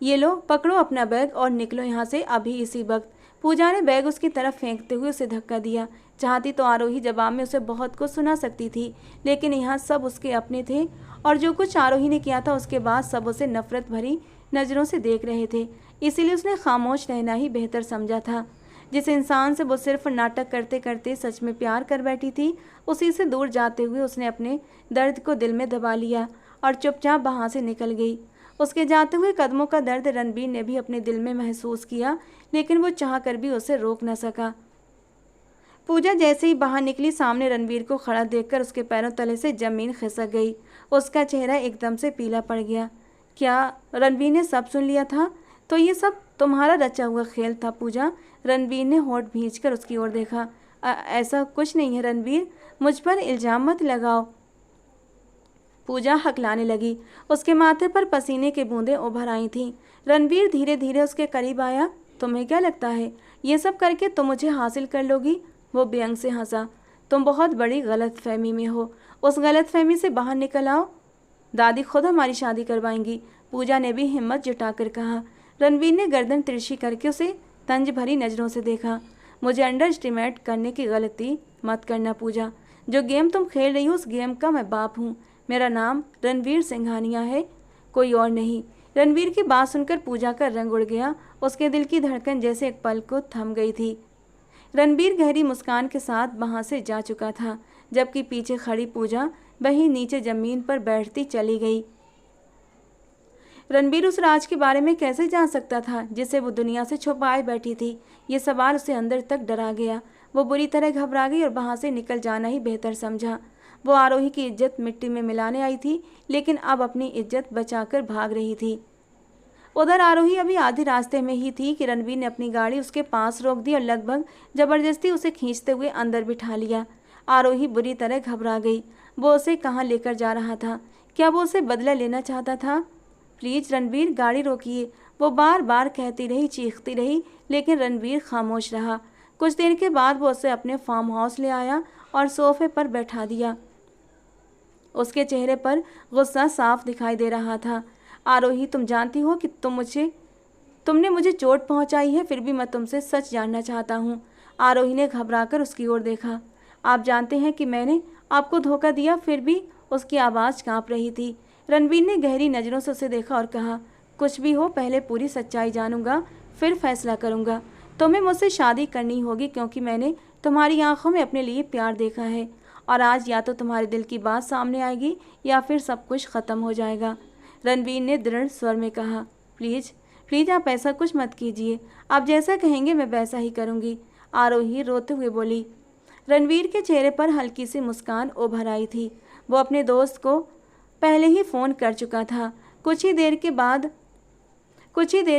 ये लो, पकड़ो अपना बैग और निकलो यहाँ से अभी इसी वक्त। पूजा ने बैग उसकी तरफ फेंकते हुए उसे धक्का दिया। चाहती तो आरोही जवाब में उसे बहुत कुछ सुना सकती थी, लेकिन यहाँ सब उसके अपने थे और जो कुछ आरोही ने किया था उसके बाद सब उसे नफरत भरी नज़रों से देख रहे थे। इसीलिए उसने खामोश रहना ही बेहतर समझा था। जिस इंसान से वो सिर्फ नाटक करते करते सच में प्यार कर बैठी थी, उसी से दूर जाते हुए उसने अपने दर्द को दिल में दबा लिया और चुपचाप वहाँ से निकल गई। उसके जाते हुए कदमों का दर्द रणवीर ने भी अपने दिल में महसूस किया, लेकिन वो चाहकर भी उसे रोक न सका। पूजा जैसे ही बाहर निकली, सामने रणवीर को खड़ा देखकर उसके पैरों तले से जमीन खिसक गई। उसका चेहरा एकदम से पीला पड़ गया। क्या रणवीर ने सब सुन लिया था? तो ये सब तुम्हारा रचा हुआ खेल था पूजा? रणवीर ने होठ भींचकर उसकी ओर देखा। ऐसा कुछ नहीं है रणवीर, मुझ पर इल्ज़ाम मत लगाओ। पूजा हकलाने लगी। उसके माथे पर पसीने की बूंदें उभर आई थीं। रणवीर धीरे धीरे उसके करीब आया। तुम्हें क्या लगता है ये सब करके तुम मुझे हासिल कर लोगी? वो बेअंग से हंसा। तुम बहुत बड़ी गलतफहमी में हो, उस गलतफहमी से बाहर निकल आओ। दादी खुद हमारी शादी करवाएंगी, पूजा ने भी हिम्मत जुटाकर कहा। रणवीर ने गर्दन तिरछी करके उसे तंज भरी नज़रों से देखा। मुझे अंडर एस्टिमेट करने की गलती मत करना पूजा। जो गेम तुम खेल रही हो उस गेम का मैं बाप हूँ। मेरा नाम रणवीर सिंघानिया है, कोई और नहीं। रणवीर की बात सुनकर पूजा का रंग उड़ गया। उसके दिल की धड़कन जैसे एक पल को थम गई थी। रणबीर गहरी मुस्कान के साथ वहां से जा चुका था, जबकि पीछे खड़ी पूजा वहीं नीचे जमीन पर बैठती चली गई। रणबीर उस राज के बारे में कैसे जान सकता था जिसे वो दुनिया से छुपाए बैठी थी? ये सवाल उसे अंदर तक डरा गया। वो बुरी तरह घबरा गई और वहां से निकल जाना ही बेहतर समझा। वो आरोही की इज्जत मिट्टी में मिलाने आई थी, लेकिन अब अपनी इज्जत बचाकर भाग रही थी। उधर आरोही अभी आधे रास्ते में ही थी कि रणबीर ने अपनी गाड़ी उसके पास रोक दी और लगभग जबरदस्ती उसे खींचते हुए अंदर बिठा लिया। आरोही बुरी तरह घबरा गई। वो उसे कहाँ लेकर जा रहा था? क्या वो उसे बदला लेना चाहता था? प्लीज रणबीर, गाड़ी रोकिए, वो बार बार कहती रही, चीखती रही, लेकिन रणबीर खामोश रहा। कुछ देर के बाद वो उसे अपने फार्म हाउस ले आया और सोफे पर बैठा दिया। उसके चेहरे पर गुस्सा साफ दिखाई दे रहा था। आरोही, तुम जानती हो कि तुमने मुझे चोट पहुंचाई है, फिर भी मैं तुमसे सच जानना चाहता हूँ। आरोही ने घबराकर उसकी ओर देखा। आप जानते हैं कि मैंने आपको धोखा दिया? फिर भी उसकी आवाज़ कांप रही थी। रणबीर ने गहरी नज़रों से उसे देखा और कहा, कुछ भी हो, पहले पूरी सच्चाई जानूंगा, फिर फैसला करूंगा। तुम्हें मुझसे शादी करनी होगी क्योंकि मैंने तुम्हारी आंखों में अपने लिए प्यार देखा है, और आज या तो तुम्हारे दिल की बात सामने आएगी या फिर सब कुछ ख़त्म हो जाएगा। रणबीर ने दृढ़ स्वर में कहा, प्लीज़ प्लीज़ आप ऐसा कुछ मत कीजिए, आप जैसा कहेंगे मैं वैसा ही करूँगी। आरोही रोते हुए बोली। रणबीर के चेहरे पर हल्की सी मुस्कान उभर आई थी। वो अपने दोस्त को पहले ही फ़ोन कर चुका था। कुछ ही देर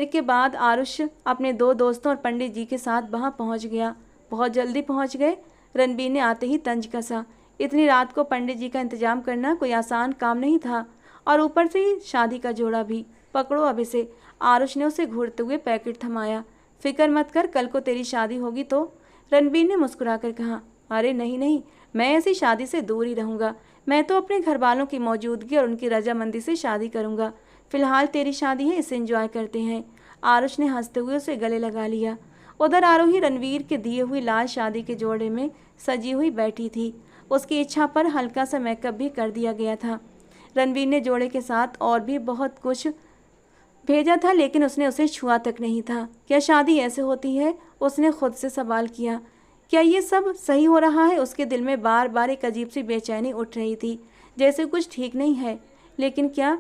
के बाद आरुष अपने दो दोस्तों और पंडित जी के साथ वहाँ पहुँच गया। बहुत जल्दी पहुँच गए। रणबीर ने आते ही तंज कसा। इतनी रात को पंडित जी का इंतजाम करना कोई आसान काम नहीं था, और ऊपर से ही शादी का जोड़ा भी। पकड़ो अब इसे। आरुष ने उसे घूरते हुए पैकेट थमाया। फिक्र मत कर, कल को तेरी शादी होगी तो। रणबीर ने मुस्कुराकर कहा, अरे नहीं नहीं, मैं ऐसी शादी से दूर ही रहूँगा। मैं तो अपने घर वालों की मौजूदगी और उनकी रजामंदी से शादी करूँगा। फिलहाल तेरी शादी है, इसे एंजॉय करते हैं। आरुष ने हंसते हुए उसे गले लगा लिया। उधर आरोही रणवीर के दिए हुई लाल शादी के जोड़े में सजी हुई बैठी थी। उसकी इच्छा पर हल्का सा मेकअप भी कर दिया गया था। रणवीर ने जोड़े के साथ और भी बहुत कुछ भेजा था, लेकिन उसने उसे छुआ तक नहीं था। क्या शादी ऐसे होती है? उसने खुद से सवाल किया। क्या ये सब सही हो रहा है? उसके दिल में बार बार एक अजीब सी बेचैनी उठ रही थी, जैसे कुछ ठीक नहीं है। लेकिन क्या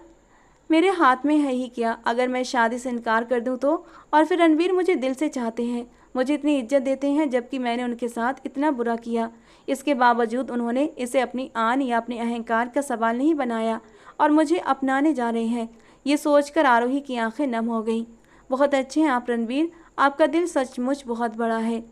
मेरे हाथ में है ही क्या? अगर मैं शादी से इनकार कर दूं तो? और फिर रणवीर मुझे दिल से चाहते हैं, मुझे इतनी इज्जत देते हैं, जबकि मैंने उनके साथ इतना बुरा किया। इसके बावजूद उन्होंने इसे अपनी आन या अपने अहंकार का सवाल नहीं बनाया और मुझे अपनाने जा रहे हैं। ये सोचकर आरोही की आंखें नम हो गईं। बहुत अच्छे हैं आप रणवीर, आपका दिल सचमुच बहुत बड़ा है।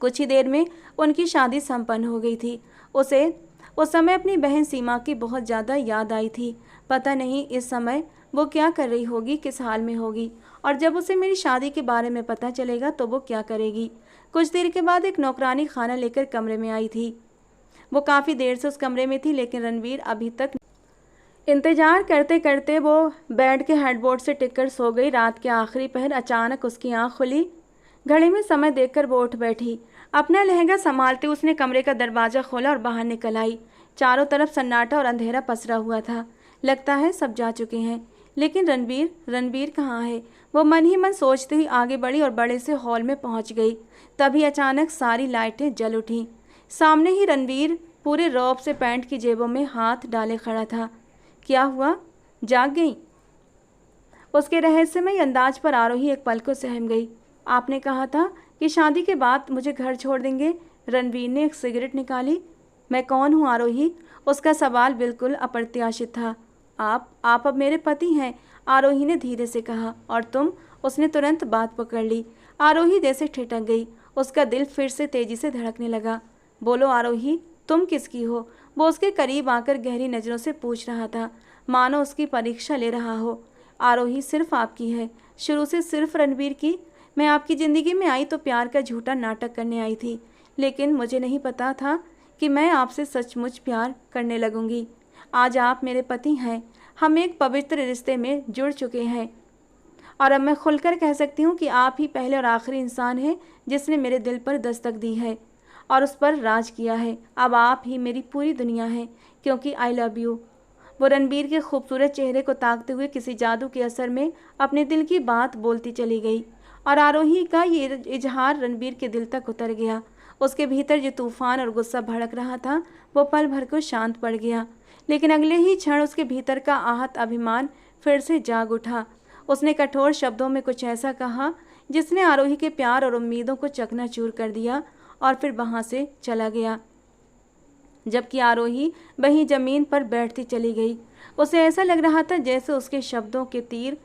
कुछ ही देर में उनकी शादी संपन्न हो गई थी। उसे उस समय अपनी बहन सीमा की बहुत ज़्यादा याद आई थी। पता नहीं इस समय वो क्या कर रही होगी, किस हाल में होगी, और जब उसे मेरी शादी के बारे में पता चलेगा तो वो क्या करेगी। कुछ देर के बाद एक नौकरानी खाना लेकर कमरे में आई थी। वो काफ़ी देर से उस कमरे में थी, लेकिन रणवीर अभी तक इंतजार करते करते वो बेड के हेडबोर्ड से टिककर सो गई। रात के आखिरी पहर अचानक उसकी आंख खुली। घड़ी में समय देखकर वो उठ बैठी। अपना लहंगा संभालते उसने कमरे का दरवाज़ा खोला और बाहर निकल आई। चारों तरफ सन्नाटा और अंधेरा पसरा हुआ था। लगता है सब जा चुके हैं, लेकिन रणबीर कहाँ है? वो मन ही मन सोचती हुई आगे बढ़ी और बड़े से हॉल में पहुंच गई। तभी अचानक सारी लाइटें जल उठीं। सामने ही रणबीर पूरे रौब से पैंट की जेबों में हाथ डाले खड़ा था। क्या हुआ? जाग गई? उसके रहस्यमय अंदाज पर आरोही एक पल को सहम गई। आपने कहा था कि शादी के बाद मुझे घर छोड़ देंगे। रणबीर ने एक सिगरेट निकाली। मैं कौन हूँ आरोही? उसका सवाल बिल्कुल अप्रत्याशित था। आप अब मेरे पति हैं, आरोही ने धीरे से कहा। और तुम? उसने तुरंत बात पकड़ ली। आरोही जैसे ठिठक गई। उसका दिल फिर से तेजी से धड़कने लगा। बोलो आरोही, तुम किसकी हो? वो उसके करीब आकर गहरी नज़रों से पूछ रहा था, मानो उसकी परीक्षा ले रहा हो। आरोही, सिर्फ आपकी है, शुरू से सिर्फ रणबीर की। मैं आपकी ज़िंदगी में आई तो प्यार का झूठा नाटक करने आई थी, लेकिन मुझे नहीं पता था कि मैं आपसे सचमुच प्यार करने लगूंगी। आज आप मेरे पति हैं, हम एक पवित्र रिश्ते में जुड़ चुके हैं, और अब मैं खुलकर कह सकती हूँ कि आप ही पहले और आखिरी इंसान हैं जिसने मेरे दिल पर दस्तक दी है और उस पर राज किया है। अब आप ही मेरी पूरी दुनिया है, क्योंकि आई लव यू। वो रणबीर के खूबसूरत चेहरे को ताकते हुए किसी जादू के असर में अपने दिल की बात बोलती चली गई, और आरोही का ये इजहार रणबीर के दिल तक उतर गया। उसके भीतर जो तूफान और गुस्सा भड़क रहा था वो पल भर को शांत पड़ गया, लेकिन अगले ही क्षण उसके भीतर का आहत अभिमान फिर से जाग उठा। उसने कठोर शब्दों में कुछ ऐसा कहा जिसने आरोही के प्यार और उम्मीदों को चकनाचूर कर दिया और फिर वहां से चला गया। जबकि आरोही वहीं जमीन पर बैठती चली गई। उसे ऐसा लग रहा था जैसे उसके शब्दों के तीर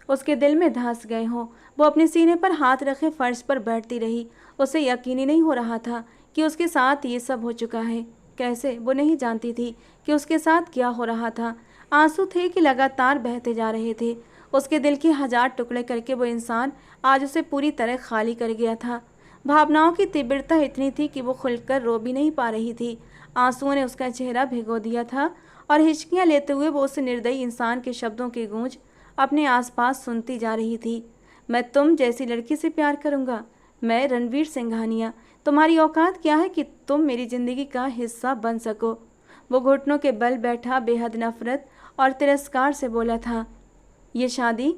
उसके दिल में धंस गए हों। वो अपने सीने पर हाथ रखे फर्श पर बैठती रही। उसे यकीन ही नहीं हो रहा था कि उसके साथ ये सब हो चुका है। कैसे? वो नहीं जानती थी कि उसके साथ क्या हो रहा था। आंसू थे कि लगातार बहते जा रहे थे। उसके दिल के 1000 टुकड़े करके वो इंसान आज उसे पूरी तरह खाली कर गया था। भावनाओं की तीव्रता इतनी थी कि वो खुलकर रो भी नहीं पा रही थी। आंसुओं ने उसका चेहरा भिगो दिया था और हिचकियां लेते हुए वो उस निर्दयी इंसान के शब्दों की गूंज अपने आसपास सुनती जा रही थी। मैं तुम जैसी लड़की से प्यार करूंगा। मैं रणवीर सिंघानिया। तुम्हारी औकात क्या है कि तुम मेरी जिंदगी का हिस्सा बन सको? वो घुटनों के बल बैठा बेहद नफरत और तिरस्कार से बोला था। ये शादी?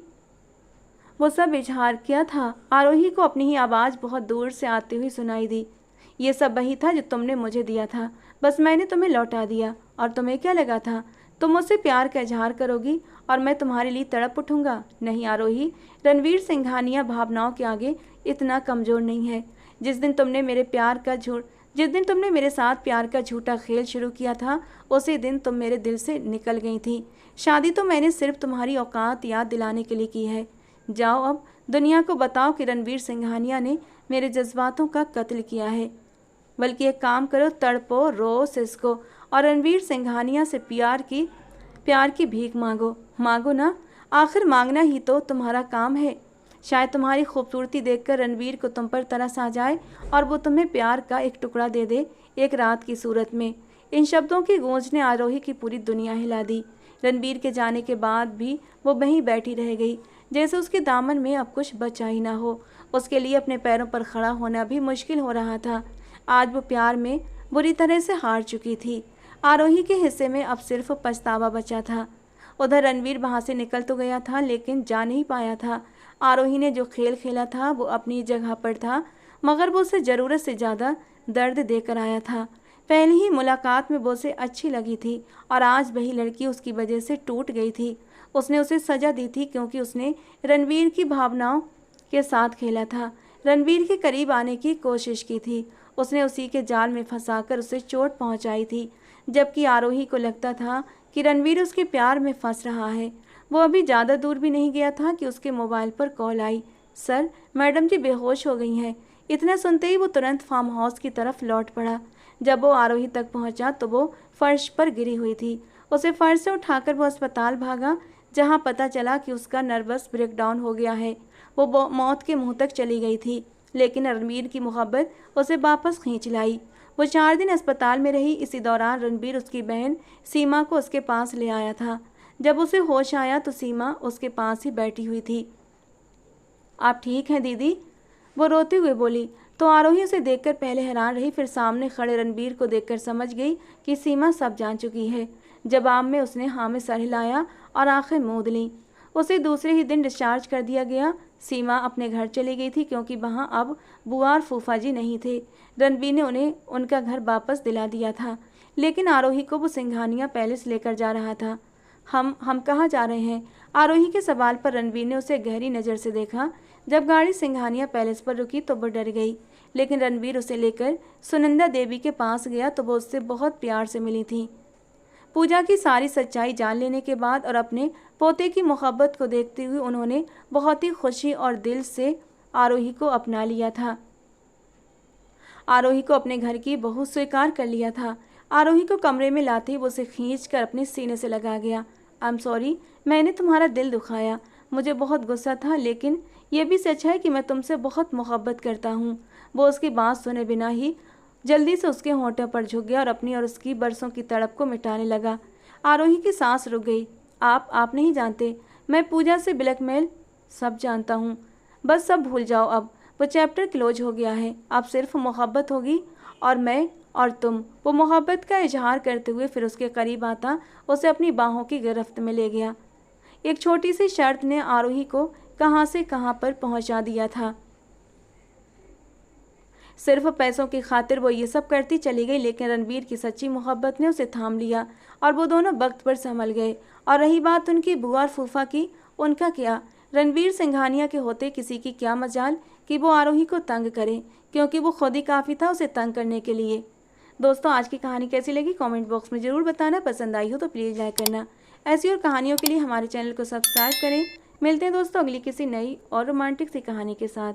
वो सब इजहार किया था। आरोही को अपनी ही आवाज़ बहुत दूर से आती हुई सुनाई दी। ये सब वही था जो तुमने मुझे दिया था, बस मैंने तुम्हें लौटा दिया। और तुम्हें क्या लगा था तुम मुझसे प्यार का इजहार करोगी और मैं तुम्हारे लिए तड़प उठूंगा? नहीं आरोही, रणवीर सिंघानिया भावनाओं के आगे इतना कमज़ोर नहीं है। जिस दिन तुमने मेरे साथ प्यार का झूठा खेल शुरू किया था उसी दिन तुम मेरे दिल से निकल गई थी। शादी तो मैंने सिर्फ तुम्हारी औकात याद दिलाने के लिए की है। जाओ अब दुनिया को बताओ कि रणवीर सिंघानिया ने मेरे जज्बातों का कत्ल किया है। बल्कि एक काम करो, तड़पो, रो, सिसको और रणवीर सिंघानिया से प्यार की भीख मांगो ना। आखिर मांगना ही तो तुम्हारा काम है। शायद तुम्हारी खूबसूरती देखकर रणवीर को तुम पर तरस आ जाए और वो तुम्हें प्यार का एक टुकड़ा दे दे, एक रात की सूरत में। इन शब्दों की गूंज ने आरोही की पूरी दुनिया हिला दी। रणवीर के जाने के बाद भी वो वहीं बैठी रह गई, जैसे उसके दामन में अब कुछ बचा ही ना हो। उसके लिए अपने पैरों पर खड़ा होना भी मुश्किल हो रहा था। आज वो प्यार में बुरी तरह से हार चुकी थी। आरोही के हिस्से में अब सिर्फ पछतावा बचा था। उधर रणवीर वहां से निकल तो गया था लेकिन जा नहीं पाया था। आरोही ने जो खेल खेला था वो अपनी जगह पर था, मगर वो उसे ज़रूरत से ज़्यादा दर्द देकर आया था। पहली ही मुलाकात में वो उसे अच्छी लगी थी और आज वही लड़की उसकी वजह से टूट गई थी। उसने उसे सजा दी थी क्योंकि उसने रणवीर की भावनाओं के साथ खेला था, रणवीर के करीब आने की कोशिश की थी। उसने उसी के जाल में फंसाकर उसे चोट पहुंचाई थी। जबकि आरोही को लगता था कि रणवीर उसके प्यार में फंस रहा है। वो अभी ज़्यादा दूर भी नहीं गया था कि उसके मोबाइल पर कॉल आई। सर, मैडम जी बेहोश हो गई हैं। इतना सुनते ही वो तुरंत फार्म हाउस की तरफ लौट पड़ा। जब वो आरोही तक पहुंचा तो वो फर्श पर गिरी हुई थी। उसे फर्श से उठाकर वो अस्पताल भागा, जहां पता चला कि उसका नर्वस ब्रेकडाउन हो गया है। वो मौत के मुंह तक चली गई थी, लेकिन रणबीर की मोहब्बत उसे वापस खींच लाई। वो 4 दिन अस्पताल में रही। इसी दौरान रणबीर उसकी बहन सीमा को उसके पास ले आया था। जब उसे होश आया तो सीमा उसके पास ही बैठी हुई थी। आप ठीक हैं दीदी? वो रोते हुए बोली। तो आरोही उसे देखकर पहले हैरान रही, फिर सामने खड़े रणबीर को देखकर समझ गई कि सीमा सब जान चुकी है। जवाब में उसने हाँ में सर हिलाया और आंखें मूंद लीं। उसे दूसरे ही दिन डिस्चार्ज कर दिया गया। सीमा अपने घर चली गई थी क्योंकि वहाँ अब बुआ और फूफा जी नहीं थे। रणबीर ने उन्हें उनका घर वापस दिला दिया था, लेकिन आरोही को वो सिंघानिया पैलेस लेकर जा रहा था। हम कहाँ जा रहे हैं? आरोही के सवाल पर रणबीर ने उसे गहरी नज़र से देखा। जब गाड़ी सिंघानिया पैलेस पर रुकी तो वो डर गई, लेकिन रणबीर उसे लेकर सुनंदा देवी के पास गया तो वो उससे बहुत प्यार से मिली थी। पूजा की सारी सच्चाई जान लेने के बाद और अपने पोते की मोहब्बत को देखते हुए उन्होंने बहुत ही खुशी और दिल से आरोही को अपना लिया था। आरोही को अपने घर की बहू स्वीकार कर लिया था। आरोही को कमरे में लाते ही वो उसे खींचकर अपने सीने से लगा गया। आई एम सॉरी, मैंने तुम्हारा दिल दुखाया। मुझे बहुत गुस्सा था, लेकिन यह भी सच है कि मैं तुमसे बहुत मोहब्बत करता हूँ। वो उसकी बात सुने बिना ही जल्दी से उसके होंठों पर झुक गया और अपनी और उसकी बरसों की तड़प को मिटाने लगा। आरोही की सांस रुक गई। आप नहीं जानते, मैं पूजा से ब्लैकमेल सब जानता हूँ। बस सब भूल जाओ अब। वो चैप्टर क्लोज हो गया है। अब सिर्फ मोहब्बत होगी और मैं और तुम। वो मोहब्बत का इजहार करते हुए फिर उसके करीब आता उसे अपनी बाहों की गिरफ्त में ले गया। एक छोटी सी शर्त ने आरोही को कहाँ से कहाँ पर पहुँचा दिया था। सिर्फ पैसों की खातिर वो ये सब करती चली गई, लेकिन रणबीर की सच्ची मोहब्बत ने उसे थाम लिया और वो दोनों वक्त पर संभल गए। और रही बात उनकी बुआ और फूफा की, उनका क्या? रणबीर सिंघानिया के होते किसी की क्या मजाल कि वो आरोही को तंग करे, क्योंकि वो खुद ही काफ़ी था उसे तंग करने के लिए। दोस्तों, आज की कहानी कैसी लगी कमेंट बॉक्स में ज़रूर बताना। पसंद आई हो तो प्लीज़ लाइक करना। ऐसी और कहानियों के लिए हमारे चैनल को सब्सक्राइब करें। मिलते हैं दोस्तों अगली किसी नई और रोमांटिक सी कहानी के साथ।